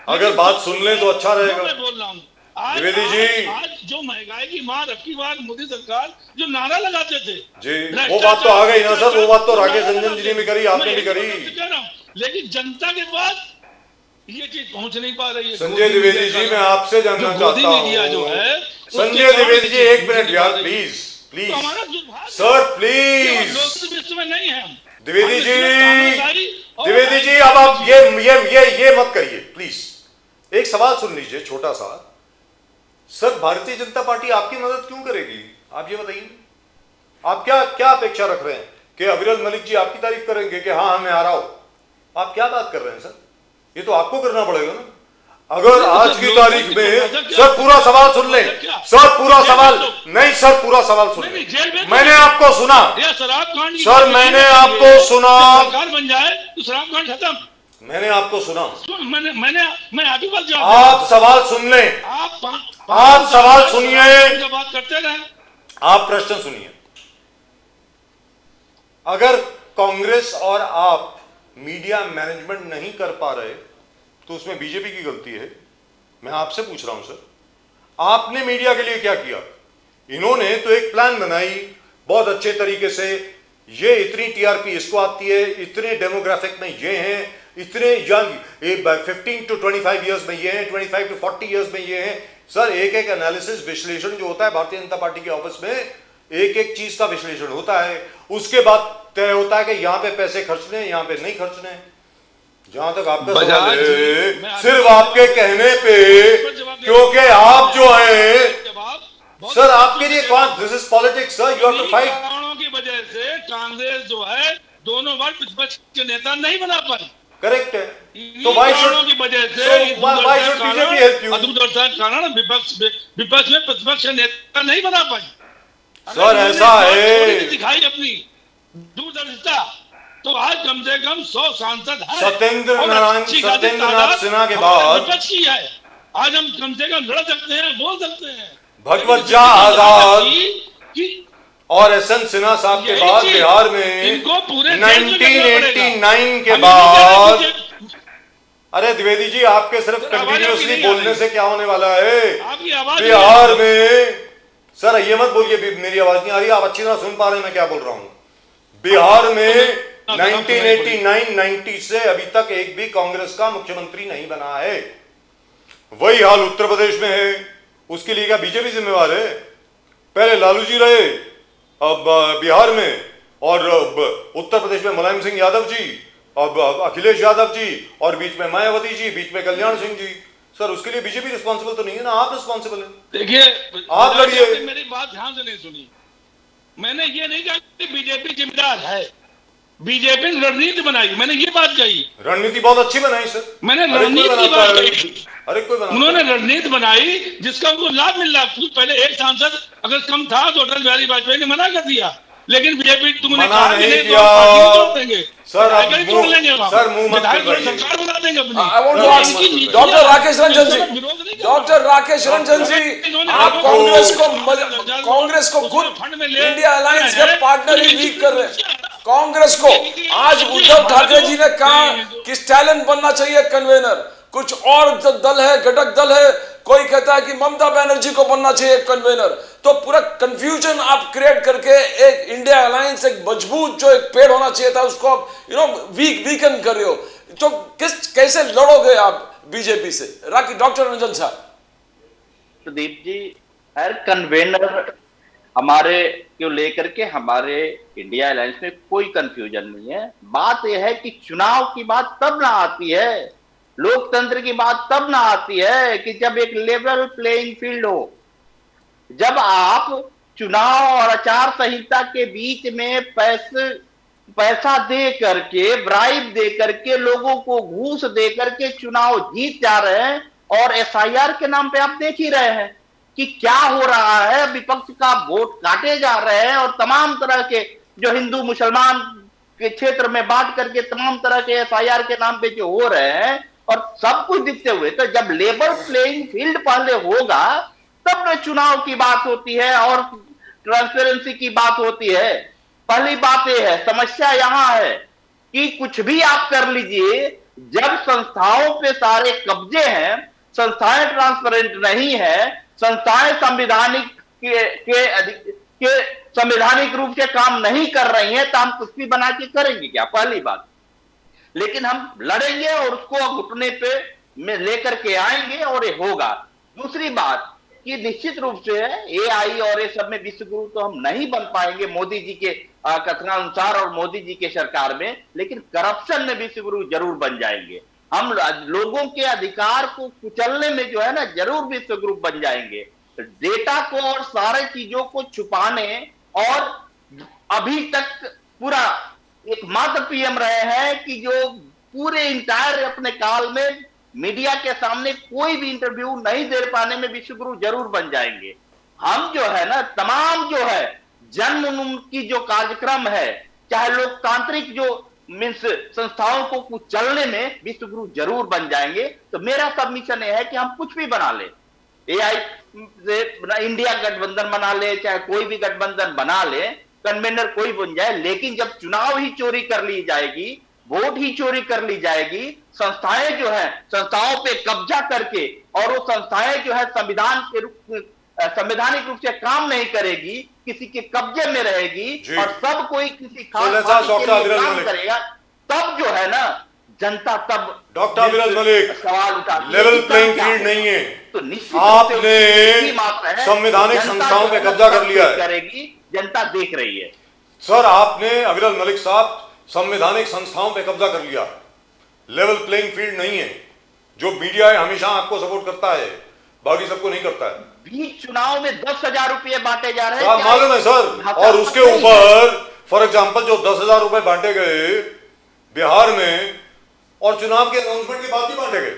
Speaker 1: अगर बात सुन ले तो अच्छा रहेगा।
Speaker 3: मैं बोल रहा हूँ
Speaker 1: द्विवेदी जी,
Speaker 3: आज जो महंगाई की मार अब की बार मोदी सरकार जो नारा लगाते थे
Speaker 1: जी, वो बात तो आ गई ना सर। वो बात तो राकेश रंजन जी ने भी करी, आपने भी करी।
Speaker 3: लेकिन जनता के पास ये चीज पहुंच नहीं पा रही है।
Speaker 1: संजय द्विवेदी जी, मैं आपसे जानना चाहता हूँ,
Speaker 3: जो है
Speaker 1: संजय द्विवेदी जी, एक मिनट यार, प्लीज सर, प्लीज।
Speaker 3: विश्व में नहीं है
Speaker 1: द्विवेदी जी, अब आप ये मत करिए प्लीज। एक सवाल सुन लीजिए छोटा सा। सर भारतीय जनता पार्टी आपकी मदद क्यों करेगी? आप ये बताइए, आप क्या अपेक्षा रख रहे हैं कि अविरल मलिक जी आपकी तारीफ करेंगे कि हाँ मैं आ रहा हूं? आप क्या बात कर रहे हैं सर? ये तो आपको करना पड़ेगा ना। अगर आज की तारीख में सर पूरा सवाल सुन ले सर, पूरा सवाल नहीं सर, पूरा सवाल सुन ले। मैंने आपको सुना सर, मैंने आपको सुना।
Speaker 3: सरकार बन जाए तो शराब कांड खत्म।
Speaker 1: मैंने आपको सुना।
Speaker 3: मैं अभी बात
Speaker 1: आप सवाल सुन ले, आप सवाल सुनिए,
Speaker 3: बात करते रहे,
Speaker 1: आप प्रश्न सुनिए। अगर कांग्रेस और आप मीडिया मैनेजमेंट नहीं कर पा रहे तो उसमें बीजेपी की गलती है। मैं आपसे पूछ रहा हूं सर, आपने मीडिया के लिए क्या किया? इन्होंने तो एक प्लान बनाई, बहुत अच्छे तरीके से। ये इतनी टीआरपी इसको आती है, इतने डेमोग्राफिक में ये हैं, इतने यंग 15 to 25 ईयर्स में ये हैं, 25 to 40 ईयर्स में ये हैं। सर एक एक एनालिसिस विश्लेषण जो होता है भारतीय जनता पार्टी के ऑफिस में, एक एक चीज का विश्लेषण होता है, उसके बाद तय होता है कि यहाँ पे पैसे खर्चने, यहाँ पे नहीं खर्चने। जहां तक आपका सवाल है, सिर्फ आपके कहने पे, क्योंकि आप जो है सर, आपके लिए कौन, this is politics sir, you have to fight.
Speaker 3: कारणों की वजह से कांग्रेस जो है दोनों बार विपक्ष के नेता नहीं बना पाई।
Speaker 1: करेक्ट है, तो व्हाई शुड,
Speaker 3: की वजह से
Speaker 1: why should BJP help you?
Speaker 3: Doordarshan कारण विपक्ष में प्रतिपक्ष नेता नहीं बना पाई।
Speaker 1: सर ऐसा है,
Speaker 3: दिखाई अपनी दूरदर्शिता, तो आज कम से कम 100 सांसद हैं।
Speaker 1: सत्येंद्र नाथ सिन्हा के बाद
Speaker 3: विपक्ष की है। आज हम कम से कम लड़ सकते हैं, बोल सकते हैं।
Speaker 1: भगवत आजाद और एसएन सिन्हा साहब के बाद बिहार में 1989 के बाद, अरे द्विवेदी जी आपके सिर्फ कंटिन्यूअसली बोलने से क्या होने वाला है बिहार में? सर ये मत बोलिए मेरी आवाज नहीं आ रही, आप अच्छी तरह सुन पा रहे हैं मैं क्या बोल रहा हूं। बिहार में 1989-90 से अभी तक एक भी कांग्रेस का मुख्यमंत्री नहीं बना है। वही हाल उत्तर प्रदेश में है, उसके लिए क्या बीजेपी जिम्मेवार है? पहले लालू जी रहे अब बिहार में, और उत्तर प्रदेश में मुलायम सिंह यादव जी, अब अखिलेश यादव जी, और बीच में मायावती जी, बीच में कल्याण सिंह जी। सर उसके लिए बीजेपी रिस्पॉन्सिबल तो नहीं है ना, आप रिस्पॉन्सिबल हैं।
Speaker 3: देखिए
Speaker 1: आप लड़िए।
Speaker 3: मेरी बात ध्यान से नहीं सुनी। मैंने ये नहीं कहा कि बीजेपी जिम्मेदार है, बीजेपी ने रणनीति बनाई, मैंने ये बात कही।
Speaker 1: रणनीति बहुत अच्छी बनाई सर,
Speaker 3: मैंने रणनीति की बात कही।
Speaker 1: अरे कोई बनाता,
Speaker 3: उन्होंने रणनीति बनाई जिसका उनको लाभ मिल रहा। पहले एक सांसद अगर कम था तो अटल बिहारी वाजपेयी ने मना कर दिया, लेकिन बीजेपी तुमने
Speaker 1: मना
Speaker 3: कहा
Speaker 1: नहीं
Speaker 3: तो
Speaker 1: किया सर,
Speaker 3: सर
Speaker 1: मुंह मत
Speaker 3: सरकार बना देंगे अपनी।
Speaker 2: I want to ask doctor Rakesh Ranjan ji, doctor Rakesh Ranjan ji, आप कांग्रेस को खुद इंडिया अलायंस के पार्टनर ही वीक कर रहे हैं। कांग्रेस को आज उद्धव ठाकरे जी ने कहा कि स्टालिन बनना चाहिए कन्वेनर, कुछ और दल है, घटक दल है, कोई कहता है कि ममता बनर्जी को बनना चाहिए कन्वेनर। तो पूरा कंफ्यूजन आप क्रिएट करके एक इंडिया अलायंस, एक मजबूत जो एक पेड़ होना चाहिए था उसको आप वीकन कर रहे हो। तो कैसे लड़ोगे आप बीजेपी से? डॉक्टर रंजन साहब।
Speaker 4: प्रदीप जी, हर कन्वेनर हमारे को लेकर के हमारे इंडिया अलायंस में कोई कंफ्यूजन नहीं है। बात यह है कि चुनाव की बात तब ना आती है, लोकतंत्र की बात तब ना आती है कि जब एक लेवल प्लेइंग फील्ड हो। जब आप चुनाव और आचार संहिता के बीच में पैसा दे करके, ब्राइब दे करके, लोगों को घूस दे करके चुनाव जीत जा रहे हैं, और एसआईआर के नाम पे आप देख ही रहे हैं कि क्या हो रहा है। विपक्ष का वोट काटे जा रहे हैं, और तमाम तरह के जो हिंदू मुसलमान के क्षेत्र में बांट करके तमाम तरह के एसआईआर के नाम पे जो हो रहे हैं, और सब कुछ दिखते हुए। तो जब लेवल प्लेइंग फील्ड पहले होगा तब न चुनाव की बात होती है और ट्रांसपेरेंसी की बात होती है। पहली बात यह है, समस्या यहां है कि कुछ भी आप कर लीजिए, जब संस्थाओं पे सारे कब्जे हैं, संस्थाएं ट्रांसपेरेंट नहीं है, संस्थाएं संवैधानिक रूप से काम नहीं कर रही हैं, तो हम कुछ भी बना के करेंगे क्या? पहली बात। लेकिन हम लड़ेंगे और उसको घुटने पे में लेकर के आएंगे और ये होगा। दूसरी बात कि निश्चित रूप से एआई और ये सब में विश्व गुरु तो हम नहीं बन पाएंगे मोदी जी के कथनानुसार और मोदी जी के सरकार में, लेकिन करप्शन में विश्व गुरु जरूर बन जाएंगे। हम लोगों के अधिकार को कुचलने में जो है ना जरूर विश्व गुरु बन जाएंगे। डेटा को और सारे चीजों को छुपाने, और अभी तक पूरा एकमात्र पीएम रहे हैं कि जो पूरे इंटायर अपने काल में मीडिया के सामने कोई भी इंटरव्यू नहीं दे पाने में विश्व गुरु जरूर बन जाएंगे। हम जो है ना तमाम जो है जन्म की जो कार्यक्रम है, चाहे लोकतांत्रिक जो मीन्स संस्थाओं को कुचलने में विश्व गुरु जरूर बन जाएंगे। तो मेरा सबमिशन यह है कि हम कुछ भी बना ले, एआई से इंडिया गठबंधन बना ले, चाहे कोई भी गठबंधन बना ले, कन्वेनर कोई बन जाए, लेकिन जब चुनाव ही चोरी कर ली जाएगी, वोट ही चोरी कर ली जाएगी, संस्थाएं जो है संस्थाओं पे कब्जा करके, और वो संस्थाएं जो है संविधान के संवैधानिक रूप से काम नहीं करेगी, किसी के कब्जे में रहेगी
Speaker 1: जी।
Speaker 4: और सब कोई किसी खास
Speaker 1: So let's
Speaker 4: पार्टी
Speaker 1: ask
Speaker 4: के
Speaker 1: Dr.
Speaker 4: लिए
Speaker 1: अविरल
Speaker 4: काम
Speaker 1: मलिक.
Speaker 4: करेगा, तब जो है ना जनता तब
Speaker 1: डॉक्टर अविरल मलिक,
Speaker 4: सवाल उठाती है
Speaker 1: लेवल
Speaker 4: कि
Speaker 1: प्लेइंग
Speaker 4: क्या
Speaker 1: फील्ड
Speaker 4: होगा?
Speaker 1: नहीं है।
Speaker 4: तो निश्चित रूप से
Speaker 1: आपने
Speaker 4: यही मात्रा है,
Speaker 1: संवैधानिक
Speaker 4: जनता
Speaker 1: संस्थाओं
Speaker 4: जो
Speaker 1: पे
Speaker 4: है ना
Speaker 1: कब्जा कर
Speaker 4: सब
Speaker 1: लिया है।
Speaker 4: करेगी, जनता देख रही है।
Speaker 1: सर आपने अविरल मलिक साहब संवैधानिक संस्थाओं पे कब्जा कर लिया, लेवल प्लेइंग फील्ड नहीं है। जो मीडिया है हमेशा आपको सपोर्ट करता है, बाकी सबको नहीं करता है।
Speaker 4: बीच चुनाव में 10,000 रुपए बांटे जा रहे हैं,
Speaker 1: साहब
Speaker 4: क्या
Speaker 1: मालूम है सर,
Speaker 4: हकालत
Speaker 1: और उसके
Speaker 4: नहीं है?
Speaker 1: ऊपर फॉर एग्जांपल जो 10,000 रुपए बांटे गए बिहार में और चुनाव के अनाउंसमेंट के बाद भी बांटे गए।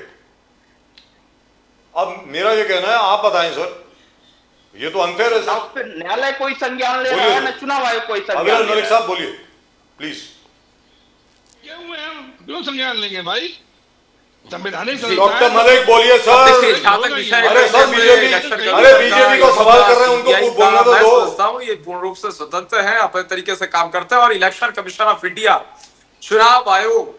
Speaker 1: अब मेरा ये कहना है, आप बताएं सर, ये तो अनफेयर है
Speaker 4: ना
Speaker 1: सर।
Speaker 4: उस पे न्यायालय कोई संज्ञान ले रहा
Speaker 1: बोलिए।
Speaker 4: है, ना चुनाव आयोग कोई संज्ञान
Speaker 1: अविरल
Speaker 4: ले
Speaker 1: मलिक
Speaker 4: रहा है।
Speaker 1: साहब बोलिए प्लीज।
Speaker 3: क्यों संज्ञान लेंगे भाई? संवैधानिक
Speaker 1: डॉक्टर मलिक बोलिए
Speaker 5: अब
Speaker 1: सर।
Speaker 5: देखिए, जहाँ तक विषय
Speaker 1: अरे सर
Speaker 5: है,
Speaker 1: बीजेपी,
Speaker 5: इलेक्शन
Speaker 1: अरे
Speaker 5: कमीशन
Speaker 1: बीजेपी
Speaker 5: का
Speaker 1: को सवाल कर रहे हैं, उनको
Speaker 5: CBI
Speaker 1: खूब बोलना तो
Speaker 5: मैं
Speaker 1: दो।
Speaker 5: समझता हूँ ये पूर्ण रूप से स्वतंत्र है, अपने तरीके से काम करते हैं और इलेक्शन कमीशन ऑफ इंडिया, चुनाव आयोग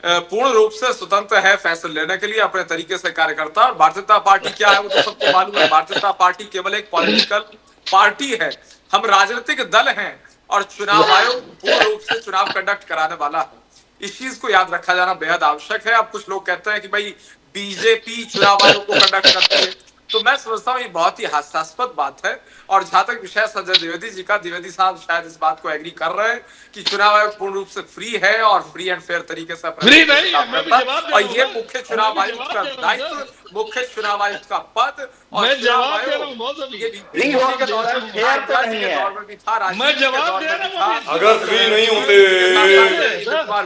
Speaker 5: पूर्ण रूप से स्वतंत्र है फैसले लेने के लिए, अपने तरीके से कार्य करता है। और भारतीय जनता पार्टी क्या है वो तो सबको मालूम है। भारतीय जनता पार्टी केवल एक पॉलिटिकल पार्टी है, हम राजनीतिक दल हैं और चुनाव आयोग पूर्ण रूप से चुनाव कंडक्ट कराने वाला है। इस चीज को याद रखा जाना बेहद आवश्यक है। अब कुछ लोग कहते हैं कि भाई बीजेपी चुनाव आयोग को कंडक्ट करती है, तो मैं समझता हूँ ये बहुत ही हास्यास्पद बात है। और जहां तक विषय संजय द्विवेदी जी का, द्विवेदी साहब शायद इस बात को एग्री कर रहे हैं कि चुनाव आयोग पूर्ण रूप से फ्री है और फ्री एंड फेयर तरीके से अपने
Speaker 3: फ्री
Speaker 5: तरीके से
Speaker 3: नहीं,
Speaker 5: काम
Speaker 3: मैं भी
Speaker 5: करता है।
Speaker 3: जवाब दे
Speaker 5: और
Speaker 3: रहा हूं
Speaker 5: ये
Speaker 3: ना।
Speaker 5: मुख्य चुनाव
Speaker 3: मैं भी
Speaker 5: आयुक्त
Speaker 3: जवाब
Speaker 5: का
Speaker 3: दे रहा हूं
Speaker 5: दायित्व, मुख्य चुनाव आयुक्त का पद और
Speaker 3: मैं
Speaker 5: चुनाव
Speaker 3: जवाब दे रहा हूं
Speaker 5: आयोग
Speaker 3: बहुत अभी।
Speaker 5: ये
Speaker 4: फ्री हो
Speaker 5: के दौर में भी था,
Speaker 4: फेयर तो
Speaker 5: इंदिरा जी
Speaker 4: नहीं
Speaker 5: के
Speaker 4: है।
Speaker 5: दौर में भी था, राजीव
Speaker 3: मैं
Speaker 5: जी के
Speaker 3: जवाब
Speaker 5: दौर
Speaker 3: दे
Speaker 5: में
Speaker 3: रहा
Speaker 5: भी
Speaker 3: हूं
Speaker 5: था।
Speaker 3: अभी।
Speaker 1: अगर फ्री नहीं होते,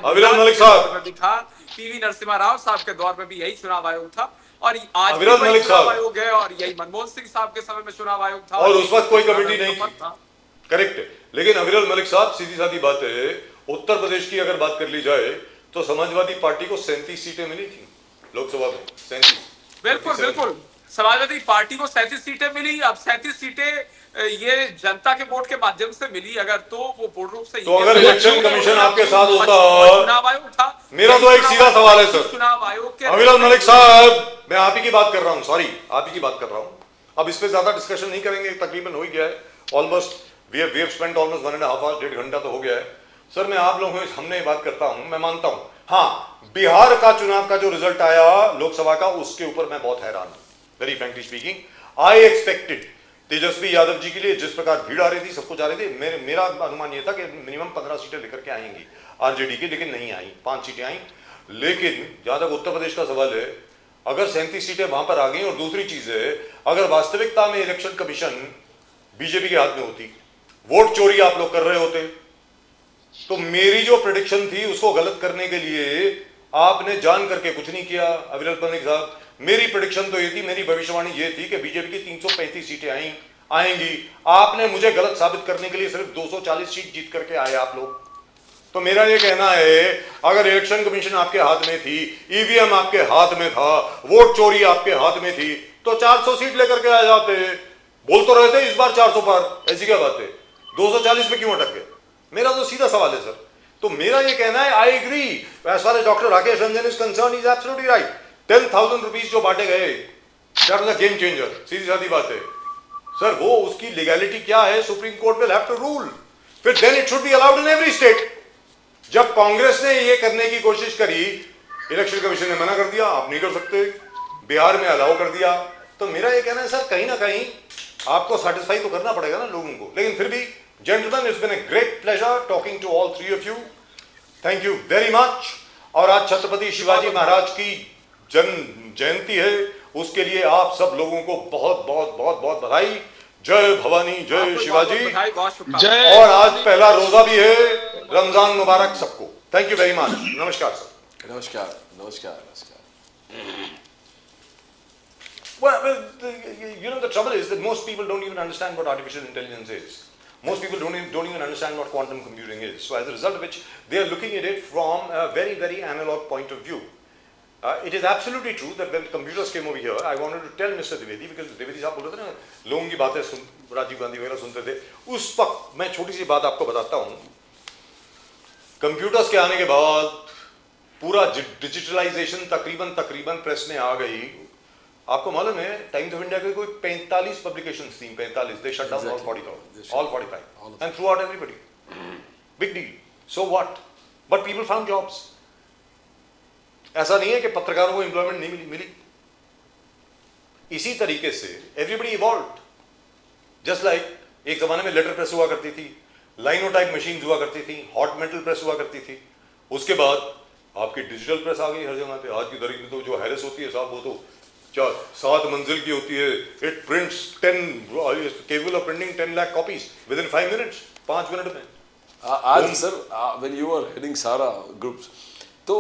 Speaker 5: अविरल
Speaker 1: मलिक साहब,
Speaker 5: पीवी नरसिम्हा राव साहब के दौर में भी यही चुनाव आयोग था और आज भी
Speaker 1: अविरल
Speaker 5: वही
Speaker 1: मलिक
Speaker 5: चुनाव
Speaker 1: साहब।
Speaker 5: आयोग है और यही मनमोहन सिंह साहब के समय में चुनाव आयोग था
Speaker 1: और उस वक्त कोई कमेटी
Speaker 5: चुनाव
Speaker 1: नहीं
Speaker 5: आयोग
Speaker 1: थी।
Speaker 5: था।
Speaker 1: करेक्ट है, लेकिन अविरल मलिक साहब सीधी साधी बात है, उत्तर प्रदेश की अगर बात कर ली जाए तो समाजवादी पार्टी को 37 सीटें मिली थी लोकसभा में, 37।
Speaker 5: बिल्कुल बिल्कुल, समाजवादी पार्टी को 37 सीटें मिली। अब 37 सीटें ये जनता के वोट के माध्यम से मिली अगर, तो वो पूर्ण रूप से
Speaker 1: तो अगर इलेक्शन कमीशन आपके साथ होता,
Speaker 5: चुनाव आयोग था।
Speaker 1: मेरा तो एक सीधा सवाल है सर,
Speaker 5: चुनाव आयोग के
Speaker 1: अविरल मलिक साहब, मैं आप ही की बात कर रहा हूं, सॉरी आप ही की बात कर रहा हूं। अब इस पे ज्यादा डिस्कशन नहीं करेंगे, तकरीबन हो ही गया है almost, we have spent almost 1.5 hour, 1.5 घंटा तो हो गया है सर। मैं आप लोगों से हमने बात करता हूं, मैं मानता हूं, हाँ बिहार का चुनाव का जो रिजल्ट आया लोकसभा का, उसके ऊपर मैं बहुत हैरान हूं, very frankly speaking. I expected Tejashwi Yadav ji के लिए जिस प्रकार भीड़ आ रही थी, सब कुछ आ रही थी, मेरा अनुमान यह था कि मिनिमम 15 सीटें लेकर के आएंगी आरजेडी की, लेकिन नहीं आई, 5 सीटें आई। लेकिन जहां तक उत्तर प्रदेश का सवाल है, अगर 37 सीटें वहां पर आ गई, और दूसरी चीज है, अगर वास्तविकता में इलेक्शन कमीशन बीजेपी के हाथ में होती, वोट चोरी आप लोग कर रहे होते, तो मेरी जो प्रेडिक्शन थी उसको गलत करने के लिए आपने जान करके कुछ नहीं किया अविरल मलिक साहब। मेरी प्रेडिक्शन तो ये थी, मेरी भविष्यवाणी ये थी कि बीजेपी की 335 सीटें आएंगी। आपने मुझे गलत साबित करने के लिए सिर्फ 240 सीट जीत करके आए आप लोग। तो मेरा ये कहना है, अगर इलेक्शन कमीशन आपके हाथ में थी, ईवीएम आपके हाथ में था, वोट चोरी आपके हाथ में थी, तो 400 सीट लेकर के आ जाते। बोल तो रहे थे इस बार 400 पार, ऐसी क्या बात है, 240 में क्यों अटक गए? मेरा तो सीधा सवाल है सर। तो मेरा ये कहना है, I agree as far as doctor Rakesh Ranjan is concern, is absolutely right. 10,000 rupees जो बांटे गए, that was a game changer, सीधी साधी बात है सर। वो उसकी लीगैलिटी क्या है, supreme court will have to rule, फिर then it should be allowed in every state. जब कांग्रेस ने ये करने की कोशिश करी, इलेक्शन कमीशन ने मना कर दिया, आप नहीं कर सकते, बिहार में अलाउ कर दिया। तो मेरा ये कहना है सर, कहीं ना कहीं आपको सेटिस्फाई तो करना पड़ेगा ना लोगों को। लेकिन फिर भी gentleman, it's been a great pleasure talking to all 3 of you, thank you very much. और आज छत्रपति शिवाजी महाराज की जन्म जयंती है, उसके लिए आप सब लोगों को बहुत बहुत बहुत बहुत बधाई। जय भवानी, जय शिवाजी।
Speaker 3: जय।
Speaker 1: और आज पहला रोजा भी है, रमजान मुबारक सबको। थैंक यू वेरी मच, नमस्कार सर।
Speaker 2: नमस्कार नमस्कार नमस्कार।
Speaker 1: Well, you know, the trouble is that most people don't even understand what artificial intelligence is. Most people don't even understand what quantum computing is. So as a result of which, they are looking at it from a very, very analog point of view. It is absolutely true that when computers came over here, I wanted to tell Mr. Dwivedi, because Dwivedi साहब बोल रहे थे ना, लोगों की बातें राजीव गांधी वगैरह सुनते थे, उस वक्त मैं छोटी सी बात आपको बताता हूँ। कंप्यूटर्स के आने के बाद पूरा डिजिटलाइजेशन तकरीबन प्रेस में आ गई, आपको मालूम है टाइम्स ऑफ इंडिया के कोई 45 पब्लिकेशंस थी, 45, they shut down all
Speaker 2: Exactly.
Speaker 1: 40,000, all 45 and threw out everybody. Big deal. So what? But people found jobs. ऐसा नहीं है कि पत्रकारों को एम्प्लॉयमेंट नहीं मिली। इसी तरीके से एवरीबडी इवॉल्व्ड। जस्ट लाइक एक जमाने में लेटर प्रेस हुआ करती थी, लाइनोटाइप मशीन हुआ करती थी, हॉट मेटल प्रेस हुआ करती थी, उसके बाद आपकी डिजिटल प्रेस आ गई हर जगह पे। आज की तारीख में तो जो हैरिस होती है साहब, वो तो 7 मंजिल की होती है। It prints 10 capable of printing 10 lakh copies within 5 minutes, 5 minute में।
Speaker 2: आज sir when you are heading सारा ग्रुप्स, तो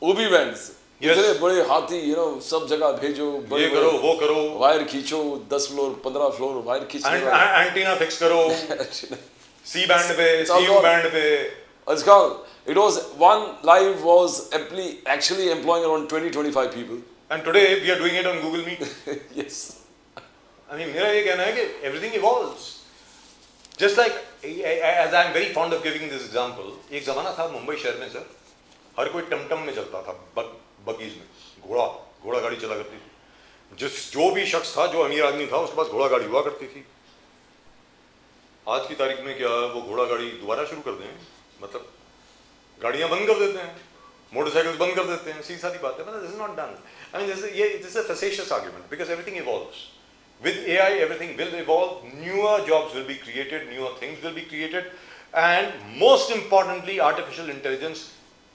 Speaker 2: ओबी वैन्स इतने बड़े हाथी, सब जगह भेजो,
Speaker 1: ये करो वो करो,
Speaker 2: वायर खींचो, 10 फ्लोर 15 फ्लोर वायर खींचो,
Speaker 1: एंटीना फिक्स करो सी बैंड पे, सीयू बैंड पे।
Speaker 2: It was one live was actually employing around 20-25 people.
Speaker 1: And today we are doing it on Google Meet.
Speaker 2: Yes.
Speaker 1: I mean, मेरा ये कहना है कि everything evolves. Just like, as I am very fond of giving this example, एक जमाना था मुंबई शहर में सर, हर कोई टमटम में चलता था, बगीज में, घोड़ा गाड़ी चला करती थी। जो भी शख्स था, जो अमीर आदमी था, उसके पास घोड़ा गाड़ी हुआ करती थी। आज की तारीख में क्या वो घोड़ा गाड़ी दोबारा शुरू कर दें? मतलब गाड़ियां बंद कर देते हैं, मोटरसाइकिल्स बंद कर देते हैं, सीधी सादी बात है। मतलब this is not done. I mean this is a facetious argument because everything evolves with AI. Everything will evolve, newer jobs will be created, newer things will be created, and most importantly artificial intelligence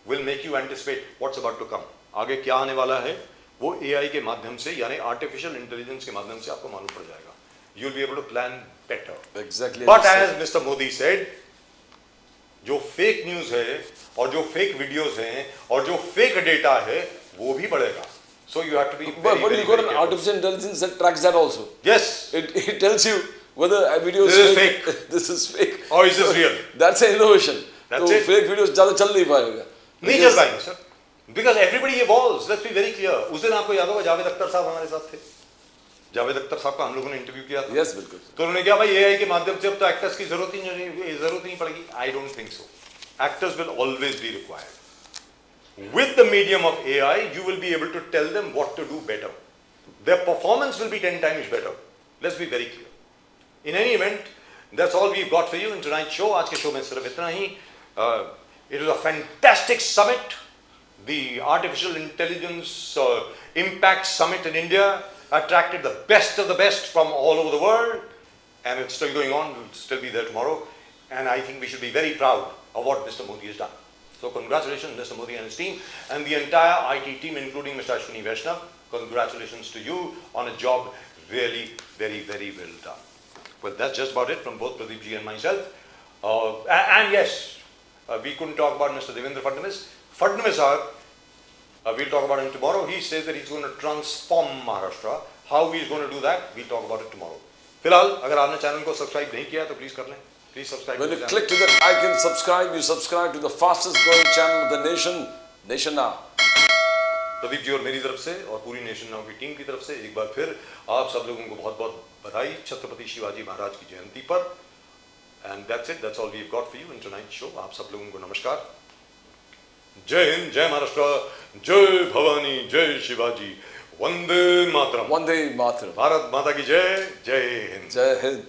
Speaker 1: will make you anticipate what's about to come. आगे क्या आने वाला है वो AI के माध्यम से, यानी artificial intelligence के माध्यम से आपको मालूम पड़ जाएगा। You'll be able to plan better.
Speaker 2: Exactly.
Speaker 1: But as Mr. Modi said, जो फेक न्यूज है और जो फेक वीडियोस हैं और जो फेक डेटा है वो भी बढ़ेगा। So you have to be
Speaker 2: But
Speaker 1: very,
Speaker 2: you got
Speaker 1: very
Speaker 2: an
Speaker 1: careful.
Speaker 2: artificial intelligence that tracks that also.
Speaker 1: Yes.
Speaker 2: It tells you whether a video
Speaker 1: This
Speaker 2: is
Speaker 1: is
Speaker 2: fake. This is fake.
Speaker 1: Or is this real?
Speaker 2: That's an innovation.
Speaker 1: That's
Speaker 2: तो
Speaker 1: it.
Speaker 2: fake videos ज़्यादा चल नहीं पाएगा।
Speaker 1: नहीं चल पाएंगे sir, because everybody evolves. Let's be very clear. उस दिन आपको याद होगा जावेद अख्तर साहब हमारे साथ थे। जावेद अख्तर साहब का हम लोगों ने इंटरव्यू किया था।
Speaker 2: Yes, बिल्कुल।
Speaker 1: तो उन्होंने कहा भाई एआई के माध्यम से अब तो एक्टर्स की जरूरत ही नहीं पड़ेगी। I don't think so. Actors will always be required. With the medium of AI, you will be able to tell them what to do better. Their performance will be 10 times better. Let's be very clear. In any event, that's all we've got for you in tonight's show. आज के show में सिर्फ इतना ही। It was a fantastic summit. The Artificial Intelligence Impact Summit in India attracted the best of the best from all over the world. And it's still going on. We'll still be there tomorrow. And I think we should be very proud of what Mr. Modi has done. So congratulations Mr. Modi and his team and the entire IT team including Mr. Ashwini Vaishnav. Congratulations to you on a job really very, very well done. Well, that's just about it from both Pradeep ji and myself. And yes, we couldn't talk about Mr. Devendra Fadnavis. Fadnavis, we'll talk about him tomorrow. He says that he's going to transform Maharashtra. How he's going to do that, we'll talk about it tomorrow. फिलहाल अगर आपने channel को subscribe नहीं किया तो please कर लें। Please subscribe.
Speaker 2: When you click to that icon, you subscribe to the fastest growing channel of the nation, Nation Now.
Speaker 1: Pradeep ji और मेरी तरफ से और पूरी नेशन नाउ की टीम की तरफ से एक बार फिर आप सब लोगों को बहुत बहुत बधाई छत्रपति शिवाजी महाराज की जयंती पर। And that's it, that's all we have got for you in tonight show. आप सब लोगों को नमस्कार, जय हिंद, जय महाराष्ट्र, जय भवानी, जय शिवाजी, वंदे मातरम।
Speaker 2: Vande Mataram.
Speaker 1: भारत माता की जय, जय हिंद।
Speaker 2: Jai Hind.